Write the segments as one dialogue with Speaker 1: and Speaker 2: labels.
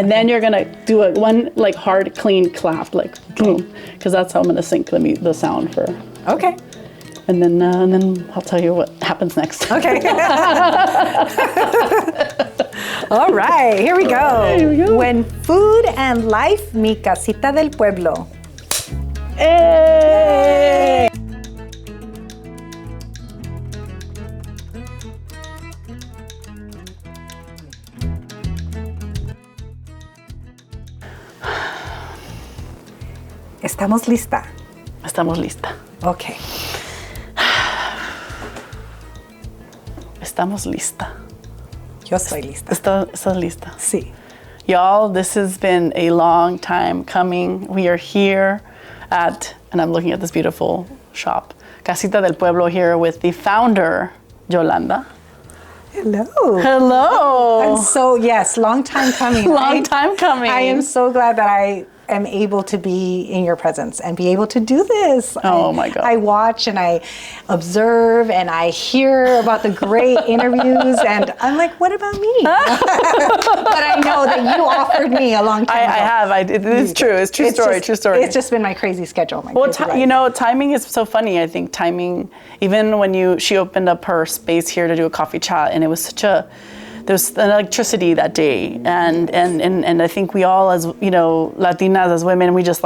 Speaker 1: And then you're gonna do one like hard, clean clap, like boom, because that's how I'm gonna sync the sound for.
Speaker 2: Okay.
Speaker 1: And then I'll tell you what happens next.
Speaker 2: Okay. All right, here we go.
Speaker 1: Here we go.
Speaker 2: When food and life meet Casita del Pueblo.
Speaker 1: Hey!
Speaker 2: ¿Estamos lista?
Speaker 1: Estamos lista.
Speaker 2: Okay.
Speaker 1: Estamos lista.
Speaker 2: Yo estoy lista.
Speaker 1: ¿Estás lista?
Speaker 2: Sí.
Speaker 1: Y'all, this has been a long time coming. We are here at, and I'm looking at this beautiful shop, Casita del Pueblo, here with the founder, Yolanda.
Speaker 2: Hello.
Speaker 1: Hello.
Speaker 2: Yes, long time coming.
Speaker 1: Long time coming.
Speaker 2: I am so glad that I am able to be in your presence and be able to do this.
Speaker 1: Oh my God.
Speaker 2: I watch and I observe and I hear about the great interviews and I'm like, what about me? But I know that you offered me a long time ago.
Speaker 1: I have. It's true. It's true story. True story.
Speaker 2: It's just been my crazy schedule.
Speaker 1: Timing is so funny. I think timing, even when she opened up her space here to do a coffee chat, and it was there's an electricity that day, and I think we all, as Latinas, as women, we just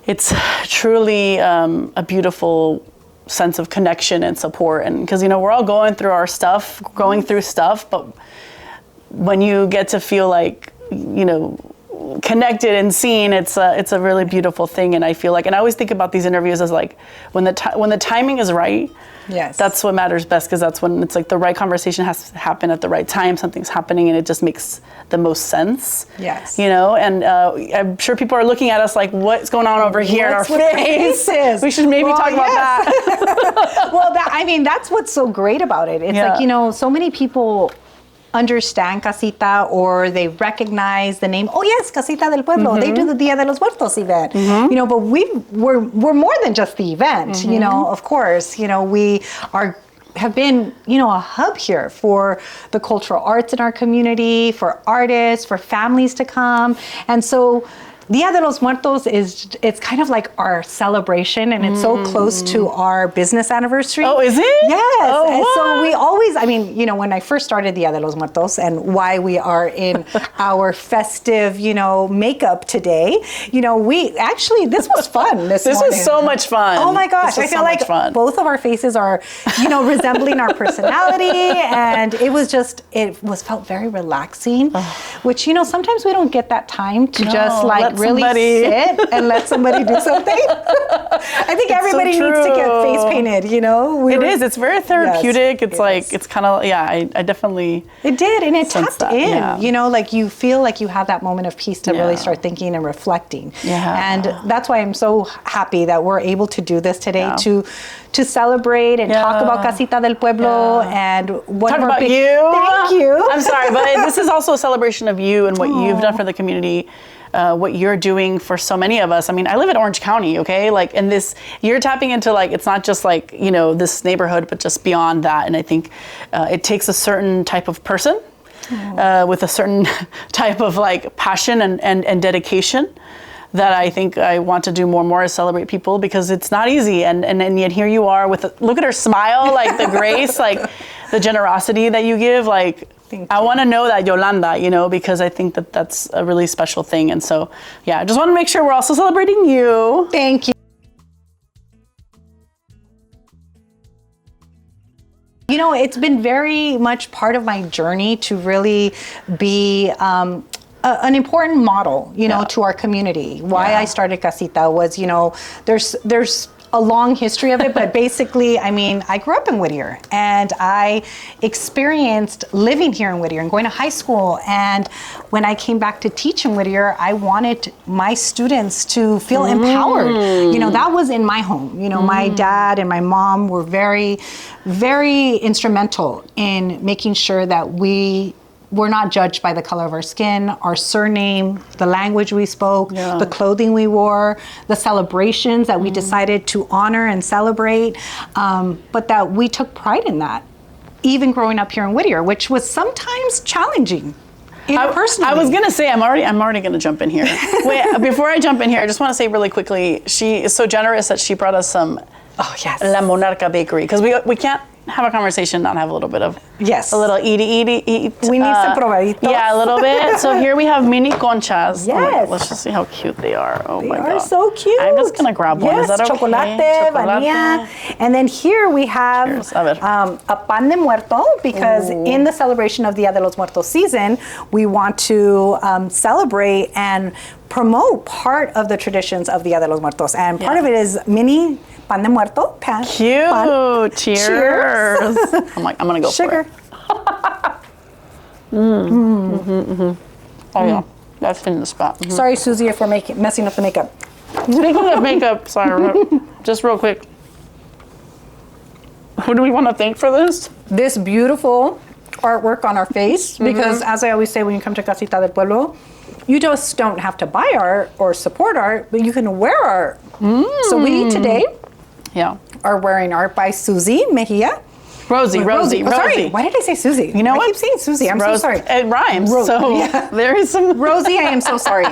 Speaker 1: it's truly a beautiful sense of connection and support, and because we're all going through stuff, but when you get to feel connected and seen, it's a really beautiful thing. And I feel and I always think about these interviews as when the timing is right.
Speaker 2: Yes.
Speaker 1: That's what matters best, because that's when it's the right conversation has to happen at the right time. Something's happening and it just makes the most sense.
Speaker 2: Yes.
Speaker 1: And I'm sure people are looking at us like, what's going on over here in our faces? We should maybe talk about that.
Speaker 2: Well, that's what's so great about it. It's so many people understand Casita, or they recognize the name. Oh yes, Casita del Pueblo. Mm-hmm. They do the Dia De Los Muertos event. Mm-hmm. But we're more than just the event. Mm-hmm. Of course, we have been, a hub here for the cultural arts in our community, for artists, for families to come, and so Dia de los Muertos it's kind of like our celebration, and it's so close to our business anniversary.
Speaker 1: Oh, is it?
Speaker 2: Yes.
Speaker 1: Oh,
Speaker 2: and
Speaker 1: what?
Speaker 2: so we always, when I first started Dia de los Muertos and why we are in our festive, makeup today, this was fun this morning.
Speaker 1: Was so much fun.
Speaker 2: Oh my gosh. I feel both of our faces are, resembling our personality, and it felt very relaxing, which, sometimes we don't get that time to really sit and let somebody do something. I think everybody needs to get face painted,
Speaker 1: It's very therapeutic. Yes, it's kind of, I definitely.
Speaker 2: It did, and it tapped in,
Speaker 1: yeah.
Speaker 2: You feel like you have that moment of peace to really start thinking and reflecting.
Speaker 1: Yeah.
Speaker 2: And that's why I'm so happy that we're able to do this today to celebrate and talk about Casita del Pueblo and what
Speaker 1: talk about you.
Speaker 2: Thank you.
Speaker 1: I'm sorry, but this is also a celebration of you and what you've done for the community. What you're doing for so many of us. I live in Orange County, okay? And this, you're tapping into it's not just this neighborhood, but just beyond that. And I think it takes a certain type of person with a certain type of passion and dedication that I think I want to do more and more, is celebrate people, because it's not easy. And yet here you are look at her smile, the grace, the generosity that you give, I want to know that, Yolanda, because I think that that's a really special thing. And so, I just want to make sure we're also celebrating you.
Speaker 2: Thank you. It's been very much part of my journey to really be an important model, to our community. Why I started Casita was, there's a long history of it, but basically, I grew up in Whittier, and I experienced living here in Whittier and going to high school. And when I came back to teach in Whittier, I wanted my students to feel empowered. That was in my home. My dad and my mom were very, very instrumental in making sure that we're not judged by the color of our skin, our surname, the language we spoke, the clothing we wore, the celebrations that we decided to honor and celebrate, but that we took pride in that, even growing up here in Whittier, which was sometimes challenging. interpersonally.
Speaker 1: I was gonna say I'm already gonna jump in here. Wait, before I jump in here, I just want to say really quickly, she is so generous that she brought us some La Monarca Bakery, because we can't have a conversation and not have a little bit of a little eat.
Speaker 2: We need some probaditos.
Speaker 1: Yeah, a little bit. So here we have mini conchas.
Speaker 2: Yes.
Speaker 1: Let's just see how cute they are. Oh my god.
Speaker 2: They are so cute.
Speaker 1: I'm just gonna grab one. Is that okay?
Speaker 2: Chocolate, vanilla. And then here we have a pan de muerto, because in the celebration of Dia De Los Muertos season, we want to celebrate and promote part of the traditions of Dia De Los Muertos. And part of it is mini pan de muerto.
Speaker 1: Cute. Pan. Cheers. I'm gonna go
Speaker 2: Sugar.
Speaker 1: for it. Oh yeah, that's in the spot.
Speaker 2: Sorry, Susie, if we're messing up the makeup.
Speaker 1: Speaking of makeup, sorry, just real quick. Who do we want to thank for this?
Speaker 2: This beautiful artwork on our face, because as I always say, when you come to Casita del Pueblo, you just don't have to buy art or support art, but you can wear art. So we today are wearing art by Susie Mejia.
Speaker 1: Rosie.
Speaker 2: Sorry, why did I say Susie?
Speaker 1: You know what?
Speaker 2: I keep saying Susie. I'm so sorry.
Speaker 1: It rhymes. There is some.
Speaker 2: Rosie, I am so sorry.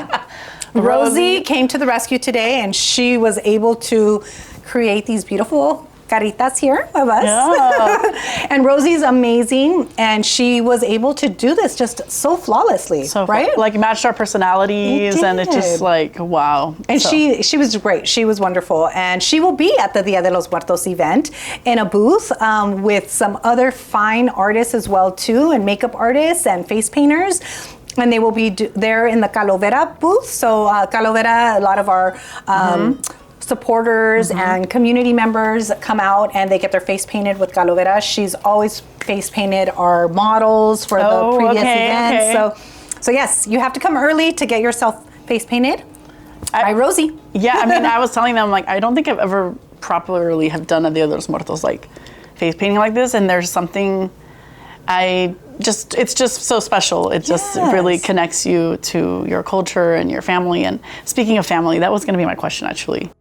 Speaker 2: Rosie came to the rescue today, and she was able to create these beautiful caritas here of us. Yeah. And Rosie's amazing, and she was able to do this just so flawlessly, right?
Speaker 1: Like matched our personalities, and it's just like, wow.
Speaker 2: And she was great. She was wonderful, and she will be at the Dia De Los Muertos event in a booth with some other fine artists as well too, and makeup artists and face painters. And they will be there in the Calovera booth. So Calovera, a lot of our supporters and community members come out and they get their face painted with Calovera. She's always face painted our models for the previous events. So yes, you have to come early to get yourself face painted by Rosie.
Speaker 1: Yeah, I mean, I was telling them, like, I don't think I've ever properly have done a Dia de los Muertos, like, face painting like this, and there's something it's just so special. It just really connects you to your culture and your family. And speaking of family, that was going to be my question, actually.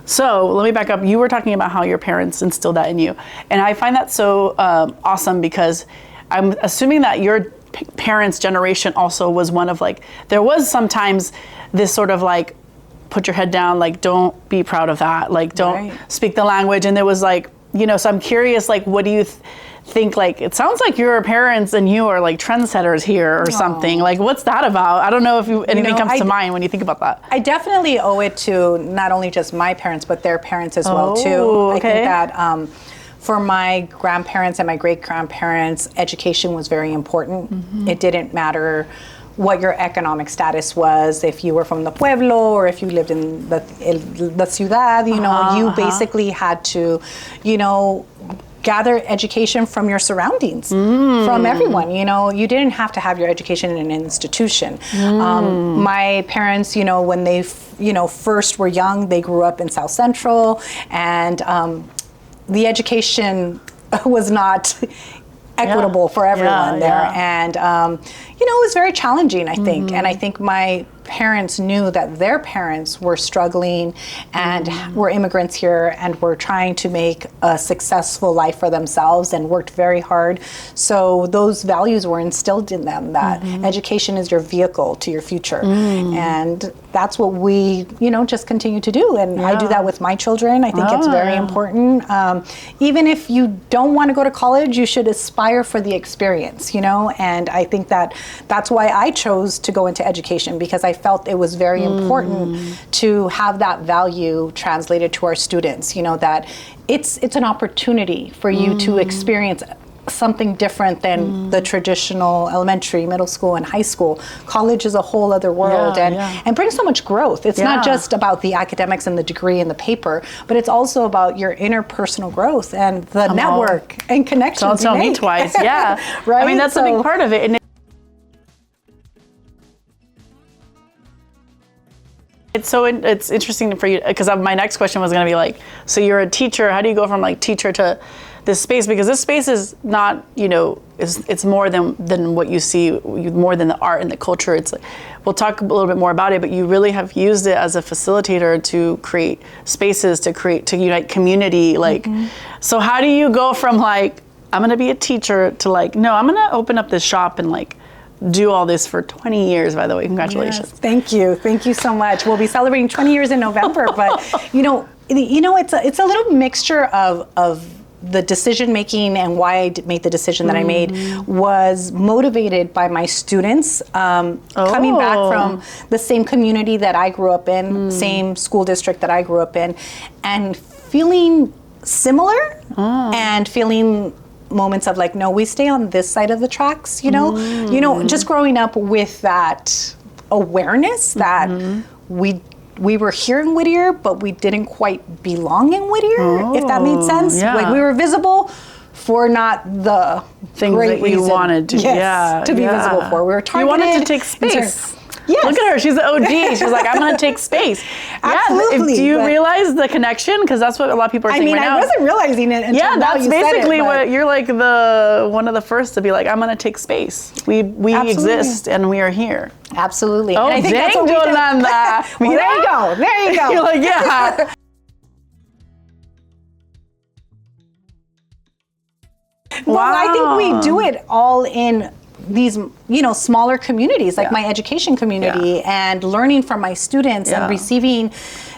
Speaker 1: So let me back up. You were talking about how your parents instilled that in you. And I find that so awesome, because I'm assuming that your parents' generation also was one of, like, there was sometimes this sort of like, put your head down, like, don't be proud of that, like, don't speak the language. And there was, like, you know, so I'm curious, like, what do you think? Like, it sounds like your parents and you are like trendsetters here or something. Like, what's that about? I don't know if anything comes to mind when you think about that.
Speaker 2: I definitely owe it to not only just my parents, but their parents as well too. I think that for my grandparents and my great-grandparents, education was very important. It didn't matter what your economic status was, if you were from the Pueblo or if you lived in the ciudad, you know, you basically had to, you know, gather education from your surroundings, from everyone. You know, you didn't have to have your education in an institution. My parents, you know, when they, first were young, they grew up in South Central, and the education was not equitable for everyone there. And, it was very challenging, I think. And I think my parents knew that their parents were struggling and were immigrants here and were trying to make a successful life for themselves and worked very hard. So those values were instilled in them, that education is your vehicle to your future. And that's what we, just continue to do. And I do that with my children. I think it's very important. Even if you don't want to go to college, you should aspire for the experience, and I think that's why I chose to go into education, because I felt it was very important to have that value translated to our students, that it's an opportunity for you to experience something different than the traditional elementary, middle school, and high school. College is a whole other world and brings so much growth. It's not just about the academics and the degree and the paper, but it's also about your interpersonal growth and the network and connections.
Speaker 1: Don't tell me twice. Yeah.
Speaker 2: Right?
Speaker 1: I mean, that's a big part of it. And it's interesting for you, because my next question was going to be like, so you're a teacher. How do you go from like teacher to this space, because this space is not, it's more than what you see, more than the art and the culture. It's like, we'll talk a little bit more about it, but you really have used it as a facilitator to create spaces, to unite community. Like, so how do you go from like, I'm going to be a teacher to like, no, I'm going to open up this shop and like do all this for 20 years, by the way. Congratulations.
Speaker 2: Yes, thank you. Thank you so much. We'll be celebrating 20 years in November, but it's a little mixture of the decision making, and why I made the decision that I made was motivated by my students coming back from the same community that I grew up in, same school district that I grew up in, and feeling similar and feeling moments of like, no, we stay on this side of the tracks, just growing up with that awareness that we were here in Whittier, but we didn't quite belong in Whittier, if that made sense.
Speaker 1: Yeah.
Speaker 2: Like, we were visible for not the
Speaker 1: things
Speaker 2: great
Speaker 1: that you
Speaker 2: reason,
Speaker 1: wanted to,
Speaker 2: to be visible for. We were targeted.
Speaker 1: You wanted to take space.
Speaker 2: Yes.
Speaker 1: Look at her, she's the OG. She's like, I'm gonna take space.
Speaker 2: Absolutely.
Speaker 1: Do you realize the connection? Because that's what a lot of people are saying right now.
Speaker 2: I wasn't realizing it until now
Speaker 1: that's
Speaker 2: you said
Speaker 1: basically
Speaker 2: it,
Speaker 1: what you're like, one of the first to be like, I'm gonna take space. We exist and we are here.
Speaker 2: Absolutely.
Speaker 1: Oh,
Speaker 2: and I think
Speaker 1: dang,
Speaker 2: that's what
Speaker 1: Yolanda.
Speaker 2: Well, there you go.
Speaker 1: You're like, yeah.
Speaker 2: Well, I think we do it all in these, smaller communities, like my education community, and learning from my students and receiving,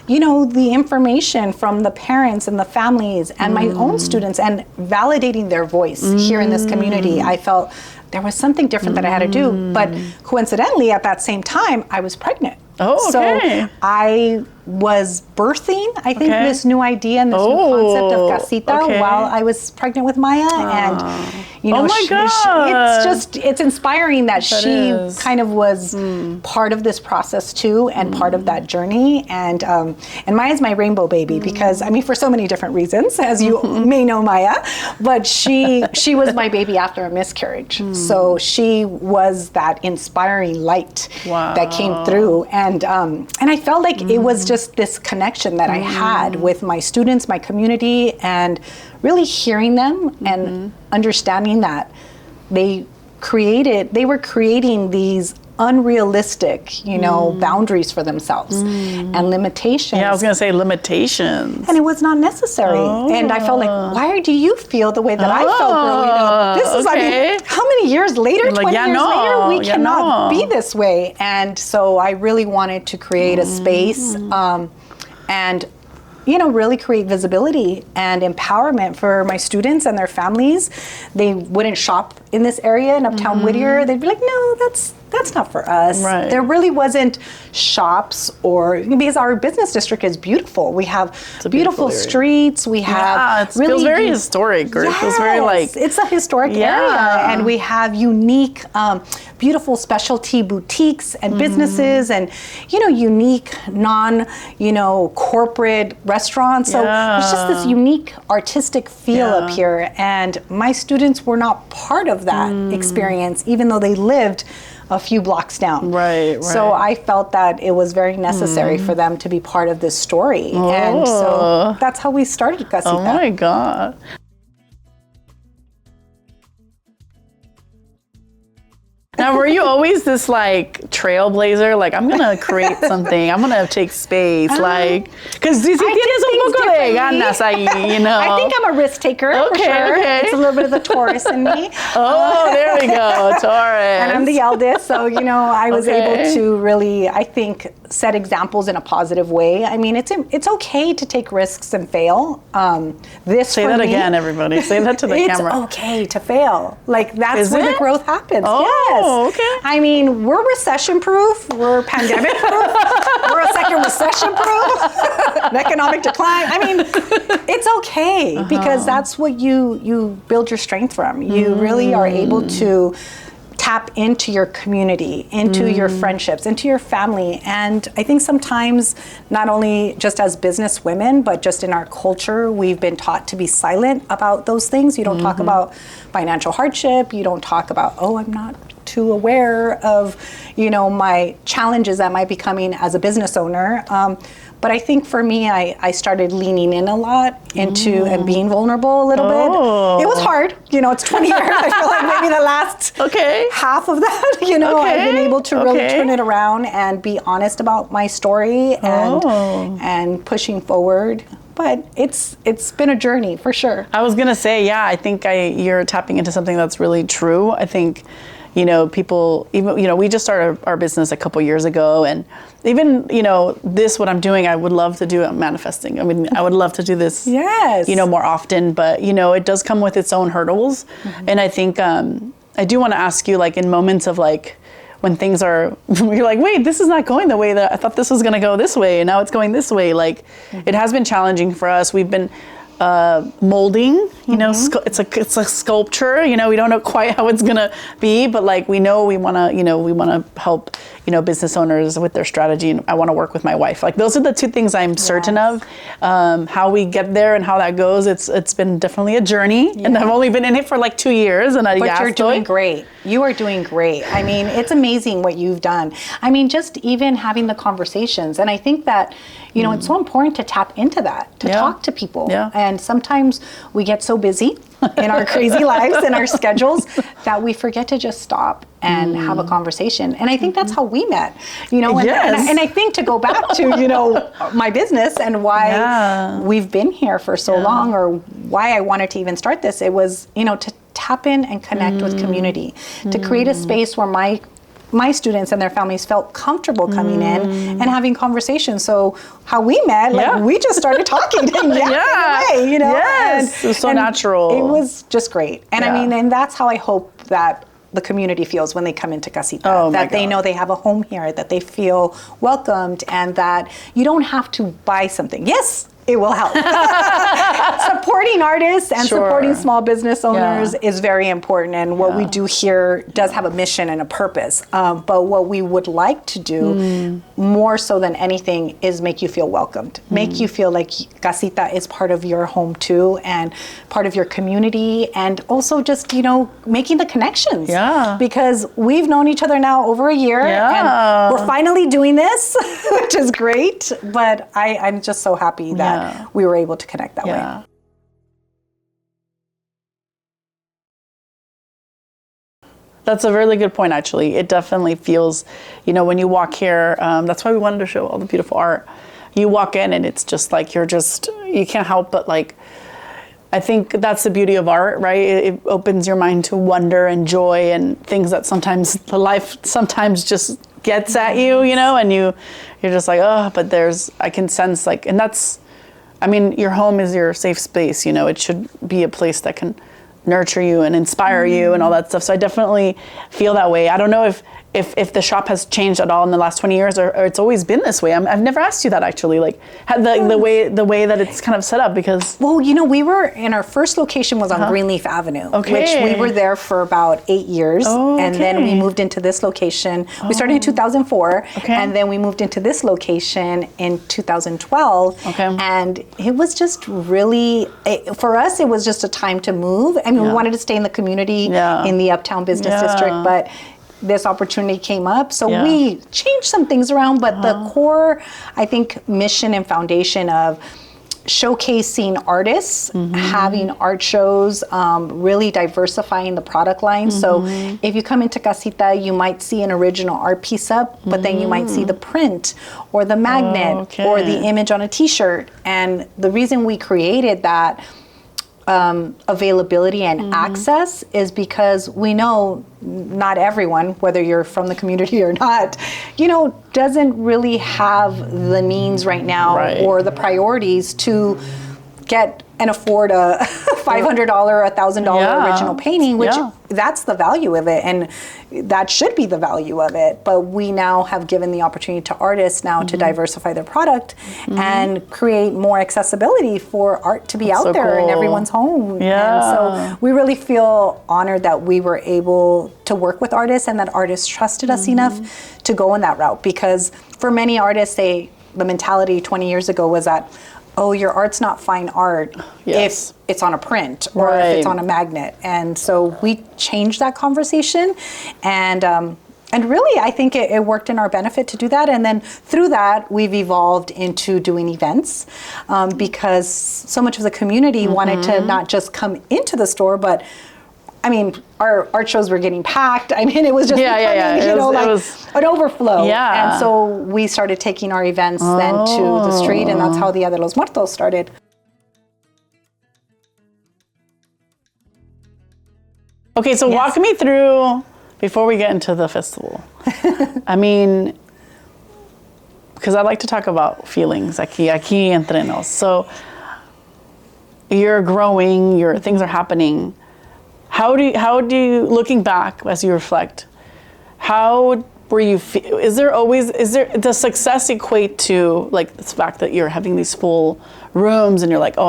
Speaker 2: the information from the parents and the families and my own students, and validating their voice here in this community. I felt there was something different that I had to do. But coincidentally, at that same time, I was pregnant.
Speaker 1: Oh, okay.
Speaker 2: So I was birthing, I think, this new idea and this new concept of Casita while I was pregnant with Maya. And,
Speaker 1: oh my God.
Speaker 2: It's inspiring that she kind of was part of this process too, and part of that journey. And Maya's my rainbow baby because, for so many different reasons, as you may know Maya, but she was my baby after a miscarriage. So she was that inspiring light that came through. And I felt like it was just this connection that I had with my students, my community, and really hearing them and understanding that they were creating these unrealistic, boundaries for themselves and limitations.
Speaker 1: Yeah, I was going to say limitations.
Speaker 2: And it was not necessary. And I felt like, why do you feel the way that I felt growing up? This is, how many years later, 20 years later, we cannot be this way. And so I really wanted to create a space and really create visibility and empowerment for my students and their families. They wouldn't shop in this area in UpTown Whitter. They'd be like, no, that's not for us.
Speaker 1: Right.
Speaker 2: There really wasn't shops because our business district is beautiful. We have beautiful streets. We have
Speaker 1: it feels very historic. Or it feels very like...
Speaker 2: It's a historic area. And we have unique, beautiful specialty boutiques and businesses and, unique corporate restaurants. So it's just this unique artistic feel up here. And my students were not part of that experience, even though they lived a few blocks down. Right. So I felt that it was very necessary for them to be part of this story. And so that's how we started Casita.
Speaker 1: Oh my God. Now, were you always this like trailblazer? Like, I'm gonna create something. I'm gonna take space. Because si tienes un poco de ganas ahí,
Speaker 2: I think I'm a risk taker for sure. It's a little bit of the Taurus in me.
Speaker 1: Oh, there we go, Taurus.
Speaker 2: And I'm the eldest, so I was able to really, I think, set examples in a positive way. It's okay to take risks and fail.
Speaker 1: Say that again, everybody. Say that to the camera.
Speaker 2: It's okay to fail. Like, that's where the growth happens.
Speaker 1: Yes. Okay.
Speaker 2: We're recession-proof. We're pandemic-proof. We're a second recession-proof. An economic decline. It's okay because that's what you build your strength from. You really are able to tap into your community, into your friendships, into your family. And I think sometimes, not only just as business women, but just in our culture, we've been taught to be silent about those things. You don't talk about financial hardship. You don't talk about, I'm not too aware of, my challenges that might be coming as a business owner. But I think for me, I started leaning in a lot into and being vulnerable a little bit. It was hard. You know, it's 20 years. I feel like maybe the last half of that, you know, I've been able to really turn it around and be honest about my story and pushing forward. But it's been a journey for sure.
Speaker 1: I was gonna say, yeah, I think you're tapping into something that's really true. I think, you know, people, even, you know, we just started our business a couple years ago, and even, you know, what I'm doing, I would love to do it manifesting. I mean, I would love to do this, you know, more often, but, you know, it does come with its own hurdles. And I think, I do want to ask you, like, in moments of like, when things are, you're like, wait, this is not going the way that I thought this was going to go this way, and now it's going this way. Like, it has been challenging for us. We've been molding, you know, it's a sculpture, you know, we don't know quite how it's gonna be, but like, we know we wanna help, you know, business owners with their strategy, and I wanna work with my wife. Like, those are the two things I'm certain of. How we get there and how that goes, it's been definitely a journey, and I've only been in it for like 2 years, and
Speaker 2: but you're doing great. You are doing great. I mean, it's amazing what you've done. I mean, just even having the conversations, and I think that, you know, it's so important to tap into that, to talk to people. And sometimes we get so busy in our crazy lives and our schedules that we forget to just stop and have a conversation. And I think that's how we met, you know, and I think to go back to, you know, my business and why we've been here for so long, or why I wanted to even start this, it was, you know, to tap in and connect with community, to create a space where my students and their families felt comfortable coming in and having conversations. So how we met, like we just started talking and away, you know?
Speaker 1: And, it was so natural.
Speaker 2: It was just great. And I mean, and that's how I hope that the community feels when they come into Casita, that they know they have a home here, that they feel welcomed, and that you don't have to buy something. Yes, it will help. Supporting artists and supporting small business owners is very important, and what we do here does have a mission and a purpose. But what we would like to do, more so than anything, is make you feel welcomed. Make you feel like Casita is part of your home too, and part of your community, and also just, you know, making the connections. Because we've known each other now over a year, and we're finally doing this, which is great. But I'm just so happy that we were able to connect that way.
Speaker 1: That's a really good point, actually. It definitely feels, you know, when you walk here, that's why we wanted to show all the beautiful art. You walk in and it's just like, you can't help but like, I think that's the beauty of art, right? It opens your mind to wonder and joy and things that sometimes life just gets at you, you know, and you're just like, oh, but I can sense like, and that's, I mean, your home is your safe space, you know, it should be a place that can nurture you and inspire you and all that stuff. So I definitely feel that way. I don't know if the shop has changed at all in the last 20 years, or it's always been this way. I've never asked you that, actually, like the way that it's kind of set up, because.
Speaker 2: Well, you know, we were in our first location was on Greenleaf Avenue, which we were there for about 8 years. And then we moved into this location. We started in 2004, and then we moved into this location in 2012. And it was just really, for us, it was just a time to move. I mean, we wanted to stay in the community, in the UpTown Business District, but this opportunity came up. So we changed some things around, but the core, I think, mission and foundation of showcasing artists, having art shows, really diversifying the product line. So if you come into Casita, you might see an original art piece up, but then you might see the print or the magnet or the image on a t-shirt. And the reason we created that availability and access is because we know not everyone, whether you're from the community or not, you know, doesn't really have the means right now or the priorities to get and afford a $500, $1,000 original painting, which that's the value of it, and that should be the value of it. But we now have given the opportunity to artists now to diversify their product and create more accessibility for art to be out there in everyone's home. And so we really feel honored that we were able to work with artists and that artists trusted us enough to go in that route. Because for many artists, the mentality 20 years ago was that, oh, your art's not fine art if it's on a print or if it's on a magnet. And so we changed that conversation, and really, I think it worked in our benefit to do that. And then through that, we've evolved into doing events because so much of the community wanted to not just come into the store, but I mean, our art shows were getting packed. I mean, it was just it was an overflow.
Speaker 1: Yeah.
Speaker 2: And so we started taking our events then to the street, and that's how Dia De Los Muertos started.
Speaker 1: Okay, so walk me through, before we get into the festival. I mean, because I like to talk about feelings, aquí entre nos. So you're growing, things are happening. How do you, looking back as you reflect, how were you, does the success equate to like the fact that you're having these full rooms and you're like, oh,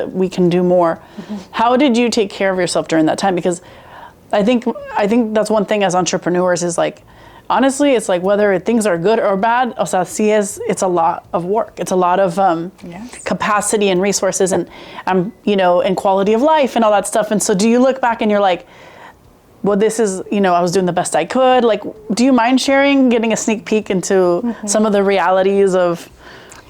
Speaker 1: we can do more. How did you take care of yourself during that time? Because I think that's one thing as entrepreneurs is like, honestly, it's like whether things are good or bad, o sea, it's a lot of work. It's a lot of capacity and resources and and quality of life and all that stuff. And so do you look back and you're like, well, this is, I was doing the best I could. Like, do you mind sharing, getting a sneak peek into some of the realities of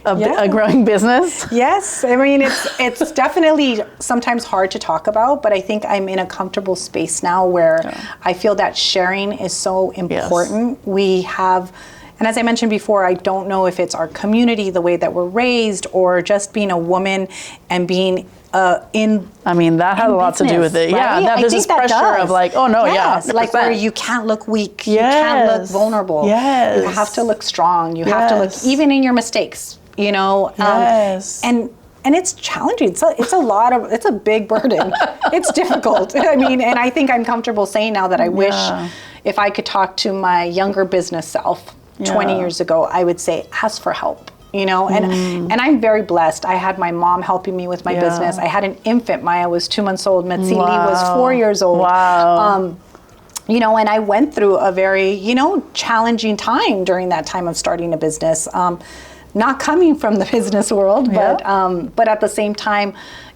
Speaker 1: a growing business?
Speaker 2: Yes, I mean, it's definitely sometimes hard to talk about, but I think I'm in a comfortable space now where I feel that sharing is so important.
Speaker 1: Yes.
Speaker 2: We have, and as I mentioned before, I don't know if it's our community, the way that we're raised, or just being a woman and being
Speaker 1: I mean, that has a lot to do with it.
Speaker 2: Right?
Speaker 1: Yeah, there's this pressure of like, oh no,
Speaker 2: like where you can't look weak, you can't look vulnerable.
Speaker 1: Yes.
Speaker 2: You have to look strong. You have to look, even in your mistakes, and it's challenging. It's a big burden. It's difficult. I mean, and I think I'm comfortable saying now that I wish if I could talk to my younger business self 20 years ago, I would say, ask for help. And I'm very blessed. I had my mom helping me with my business. I had an infant. Maya was 2 months old. Metzili was 4 years old.
Speaker 1: Wow.
Speaker 2: And I went through a very, challenging time during that time of starting a business. Not coming from the business world, but at the same time,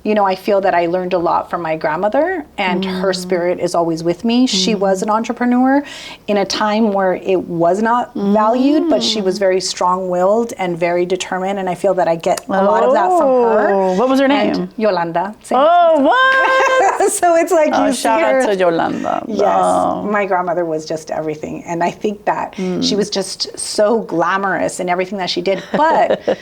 Speaker 2: I feel that I learned a lot from my grandmother, and her spirit is always with me. She was an entrepreneur in a time where it was not valued, but she was very strong-willed and very determined, and I feel that I get a lot of that from her.
Speaker 1: What was her name?
Speaker 2: And Yolanda.
Speaker 1: What?
Speaker 2: So it's like you see
Speaker 1: shout
Speaker 2: her.
Speaker 1: out to Yolanda.
Speaker 2: Yes, my grandmother was just everything, and I think that she was just so glamorous in everything that she did. But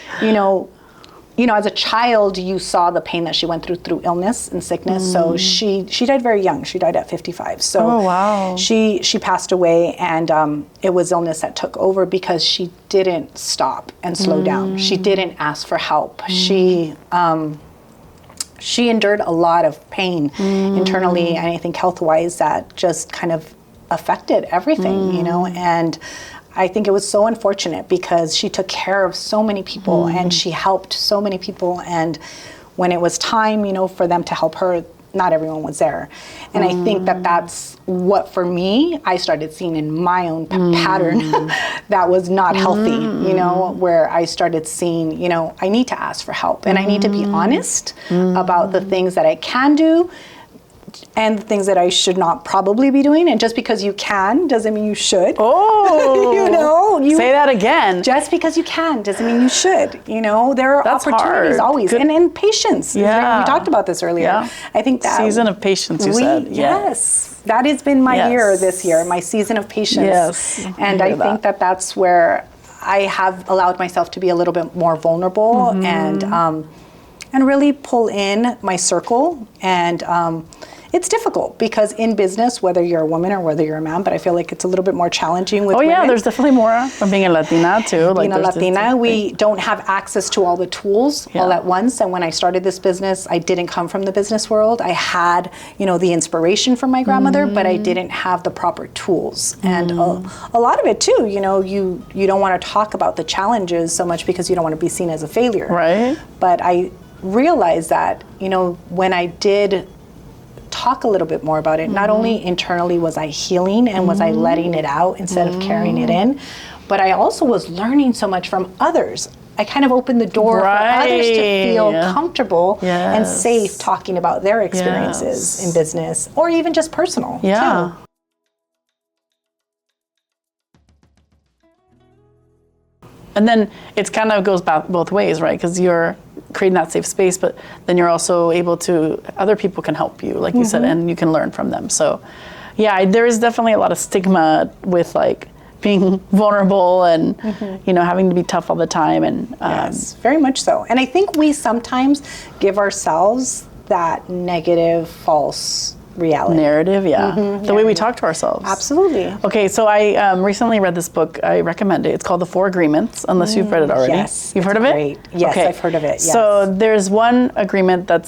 Speaker 2: as a child, you saw the pain that she went through illness and sickness. So she died very young. She died at 55. So she passed away, and it was illness that took over because she didn't stop and slow down. She didn't ask for help. She endured a lot of pain internally, and I think health-wise that just kind of affected everything, and I think it was so unfortunate because she took care of so many people and she helped so many people, and when it was time, for them to help her, not everyone was there. And I think that that's what, for me, I started seeing in my own pattern that was not healthy, where I started seeing, I need to ask for help and I need to be honest about the things that I can do and the things that I should not probably be doing. And just because you can doesn't mean you should.
Speaker 1: Oh, say that again.
Speaker 2: Just because you can doesn't mean you should. There are opportunities always. And patience.
Speaker 1: Yeah.
Speaker 2: We talked about this earlier.
Speaker 1: Yeah.
Speaker 2: I think that
Speaker 1: season of patience, you said.
Speaker 2: Yes. That has been my year this year, my season of patience.
Speaker 1: Yes.
Speaker 2: And I think that that's where I have allowed myself to be a little bit more vulnerable and really pull in my circle. And it's difficult because in business, whether you're a woman or whether you're a man, but I feel like it's a little bit more challenging with women.
Speaker 1: There's definitely more from being a Latina too.
Speaker 2: Being a Latina, we don't have access to all the tools all at once. And when I started this business, I didn't come from the business world. I had, the inspiration from my grandmother, but I didn't have the proper tools. And a lot of it too, you don't want to talk about the challenges so much because you don't want to be seen as a failure.
Speaker 1: Right.
Speaker 2: But I realized that, when I did talk a little bit more about it, not only internally was I healing and was I letting it out instead of carrying it in, but I also was learning so much from others. I kind of opened the door for others to feel comfortable and safe talking about their experiences in business or even just personal too.
Speaker 1: And then it's kind of goes both ways, right? Because you're creating that safe space, but then you're also able to, other people can help you, like you said, and you can learn from them. So yeah, there is definitely a lot of stigma with like being vulnerable and, you know, having to be tough all the time. And
Speaker 2: yes, very much so. And I think we sometimes give ourselves that negative, false reality.
Speaker 1: Narrative, the way we talk to ourselves.
Speaker 2: Absolutely.
Speaker 1: Okay, so I recently read this book. I recommend it. It's called The Four Agreements, unless you've read it already.
Speaker 2: Yes.
Speaker 1: You've heard of
Speaker 2: Great.
Speaker 1: it?
Speaker 2: Yes,
Speaker 1: okay.
Speaker 2: I've heard of it. Yes.
Speaker 1: So there's one agreement that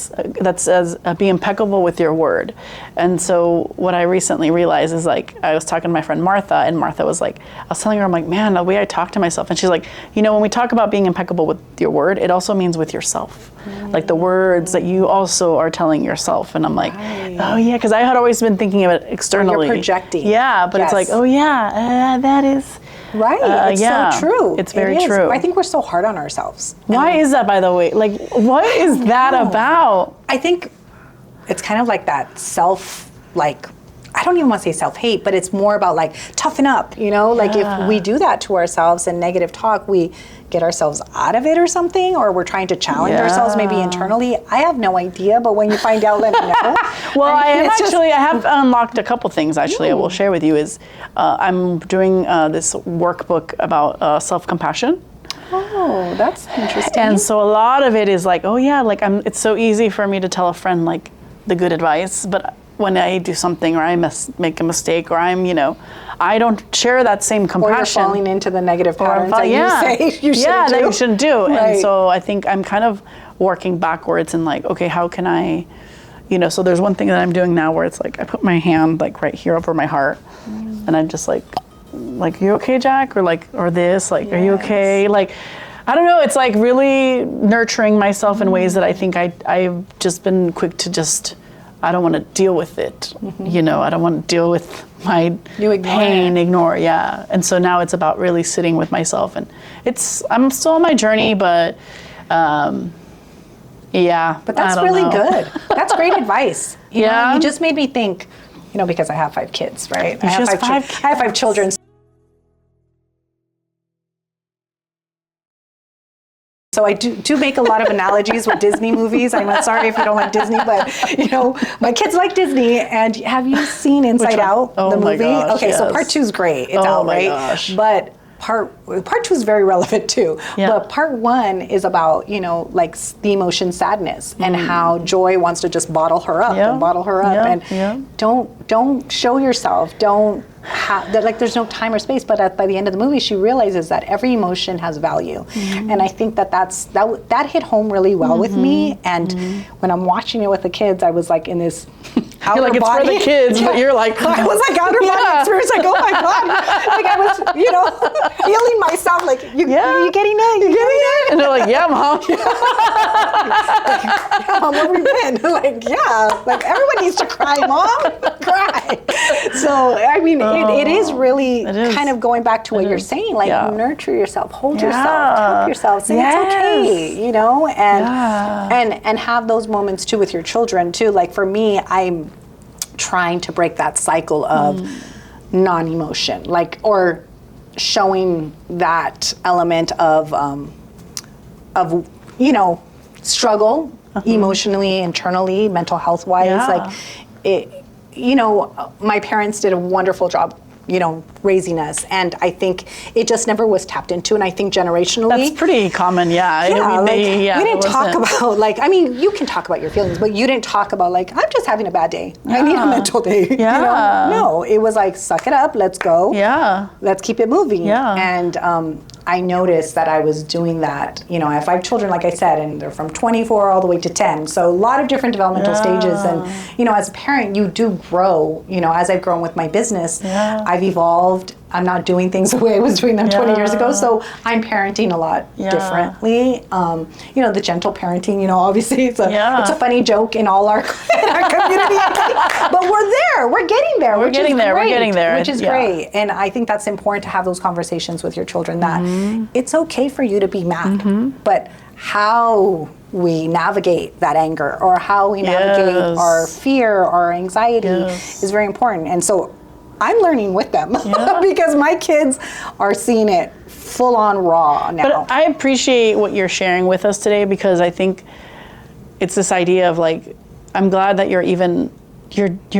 Speaker 1: says be impeccable with your word. And so what I recently realized is like, I was talking to my friend Martha, and Martha was like, I was telling her, I'm like, man, the way I talk to myself. And she's like, you know, when we talk about being impeccable with your word, it also means with yourself. Like the words that you also are telling yourself. And I'm like, oh yeah, because I had always been thinking of it externally.
Speaker 2: You're projecting.
Speaker 1: Yeah, but it's like, oh yeah, that is.
Speaker 2: Right, it's
Speaker 1: yeah,
Speaker 2: so true.
Speaker 1: It's very true.
Speaker 2: I think we're so hard on ourselves.
Speaker 1: Why is that, by the way? Like, what is that about?
Speaker 2: I think it's kind of like that I don't even want to say self-hate, but it's more about like toughen up, you know? Like if we do that to ourselves and negative talk, we get ourselves out of it or something, or we're trying to challenge ourselves maybe internally. I have no idea, but when you find out, let me know.
Speaker 1: Well, I have unlocked a couple things actually I will share with you is I'm doing this workbook about self-compassion.
Speaker 2: Oh, that's interesting.
Speaker 1: And so a lot of it is like, oh yeah, like it's so easy for me to tell a friend like the good advice, but when I do something or I make a mistake or I'm, you know, I don't share that same compassion.
Speaker 2: Or you're falling into the negative patterns that you say you shouldn't do.
Speaker 1: Yeah, that you shouldn't do.
Speaker 2: Right.
Speaker 1: And so I think I'm kind of working backwards and like, okay, how can I, you know, so there's one thing that I'm doing now where it's like I put my hand like right here over my heart and I'm just like, you okay, Jack? Or like, or this, like, are you okay? Like, I don't know, it's like really nurturing myself in ways that I think I've just been quick to just, I don't want to deal with it, you know, I don't want to deal with my pain, ignore, And so now it's about really sitting with myself and I'm still on my journey, but
Speaker 2: But that's really good. That's great advice. You know, you just made me think, you know, because I have 5 kids, right? I have 5 children. So I do make a lot of analogies with Disney movies. I'm sorry if you don't like Disney, but you know, my kids like Disney. And have you seen Inside Out, the movie?
Speaker 1: Gosh,
Speaker 2: okay, so part 2 is great. It's out, right?
Speaker 1: Gosh.
Speaker 2: But part 2 is very relevant too. But part 1 is about, you know, like the emotion sadness and how Joy wants to just bottle her up and bottle her up and don't show yourself. Don't have that, like there's no time or space, but by the end of the movie she realizes that every emotion has value. And I think that hit home really well with me. And when I'm watching it with the kids, I was like in this outer
Speaker 1: you're like,
Speaker 2: body.
Speaker 1: It's for the kids, but you're like,
Speaker 2: I was like outer body experience, like, oh my God. Like I was, you know, feeling myself like, you getting it? You getting it?
Speaker 1: And they're like, yeah, Mom.
Speaker 2: Yeah, Mom, where we been? Like, yeah, like everyone needs to cry, Mom, cry. So, I mean, it is really kind of going back to what you're saying, like nurture yourself, hold yourself, help yourself, say it's okay, you know, and have those moments too with your children too. Like for me, I'm trying to break that cycle of non-emotion, like, or showing that element of you know, struggle emotionally, internally, mental health wise. Like it, you know, my parents did a wonderful job, you know, raising us, and I think it just never was tapped into. And I think generationally,
Speaker 1: that's pretty common. We
Speaker 2: didn't talk about, like, I mean, you can talk about your feelings, but you didn't talk about like, I'm just having a bad day. I need a mental day. You know? No, it was like, suck it up, let's go. Let's keep it moving. And I noticed that I was doing that. You know, I have 5 children, like I said, and they're from 24 all the way to 10. So a lot of different developmental stages. And, you know, as a parent, you do grow. You know, as I've grown with my business, I've evolved. I'm not doing things the way I was doing them 20 years ago. So I'm parenting a lot differently. You know, the gentle parenting, you know, obviously it's a funny joke in all our community. But we're there. We're getting there. We're getting there. Which is great. And I think that's important to have those conversations with your children, that it's okay for you to be mad. But how we navigate that anger, or how we navigate our fear or anxiety is very important. And so I'm learning with them
Speaker 1: Yeah.
Speaker 2: because my kids are seeing it full on raw now.
Speaker 1: But I appreciate what you're sharing with us today, because I think it's this idea of like, I'm glad that you're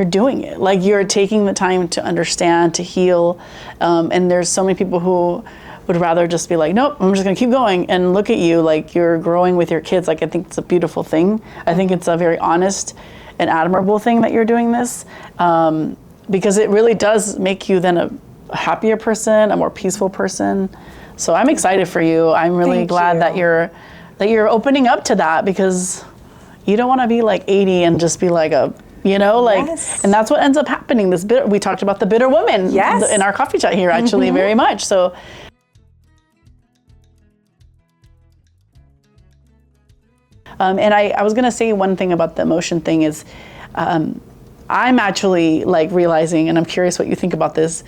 Speaker 1: doing it. Like, you're taking the time to understand, to heal. And there's so many people who would rather just be like, nope, I'm just gonna keep going. And look at you, like, you're growing with your kids. Like, I think it's a beautiful thing. I think it's a very honest and admirable thing that you're doing this. Because it really does make you then a happier person, a more peaceful person. So I'm excited for you. I'm really glad that you're opening up to that, because you don't want to be like 80 and just be like a, you know, like, and that's what ends up happening. We talked about the bitter woman in our coffee chat here, actually, very much. So. And I was going to say one thing about the emotion thing is, I'm actually like realizing, and I'm curious what you think about this.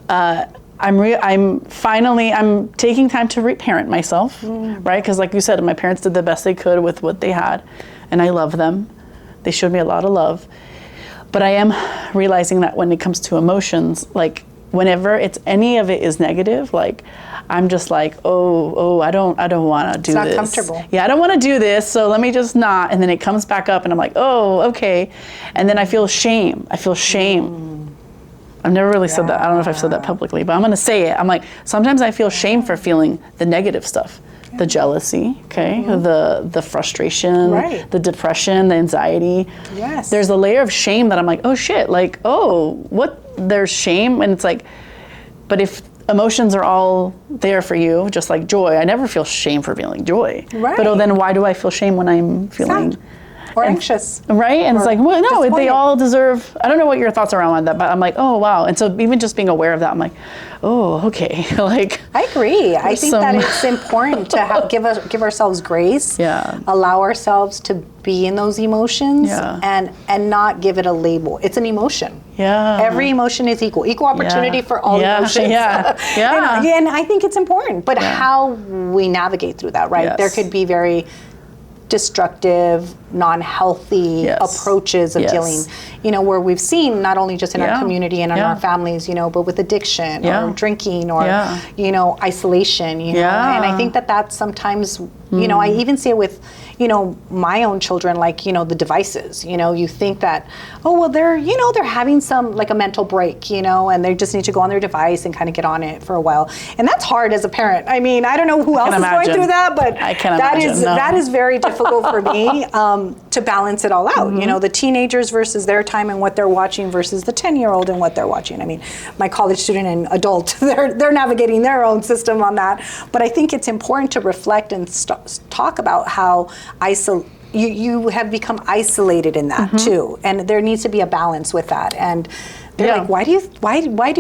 Speaker 1: I'm taking time to reparent myself, right? Because like you said, my parents did the best they could with what they had, and I love them. They showed me a lot of love. But I am realizing that when it comes to emotions, like whenever any of it is negative, like I'm just like, I don't want to do this.
Speaker 2: It's not comfortable.
Speaker 1: Yeah, I don't want to do this, so let me just not. And then it comes back up, and I'm like, oh, okay. And then I feel shame. I've never really said that. I don't know if I've said that publicly, but I'm going to say it. I'm like, sometimes I feel shame for feeling the negative stuff. The jealousy, the frustration, the depression, the anxiety.
Speaker 2: Yes.
Speaker 1: There's a layer of shame that I'm like, oh shit, like, there's shame. And it's like, but if emotions are all there for you, just like joy, I never feel shame for feeling joy. Right. But then why do I feel shame when I'm feeling
Speaker 2: sad or anxious?
Speaker 1: Right? And it's like, well, no, they all deserve, I don't know what your thoughts are around that, but I'm like, oh, wow. And so even just being aware of that, I'm like, oh, okay. Like,
Speaker 2: I agree. I think that it's important to give ourselves grace, allow ourselves to be in those emotions, and not give it a label. It's an emotion.
Speaker 1: Yeah.
Speaker 2: Every emotion is equal opportunity for all emotions. And I think it's important, but how we navigate through that, right?
Speaker 1: Yes.
Speaker 2: There could be very destructive, non-healthy approaches of dealing, where we've seen not only just in our community and in our families, but with addiction or drinking or, isolation, and I think that that's sometimes, I even see it with, my own children, like, the devices, you think that, they're having some, like a mental break, and they just need to go on their device and kind of get on it for a while. And that's hard as a parent. I mean, I don't know who else is going through that, but that is very difficult for me to balance it all out. The teenagers versus their time and what they're watching versus the 10-year-old and what they're watching. I mean, my college student and adult, they're navigating their own system on that. But I think it's important to reflect and talk about how you have become isolated in that too, and there needs to be a balance with that. And they're like, why do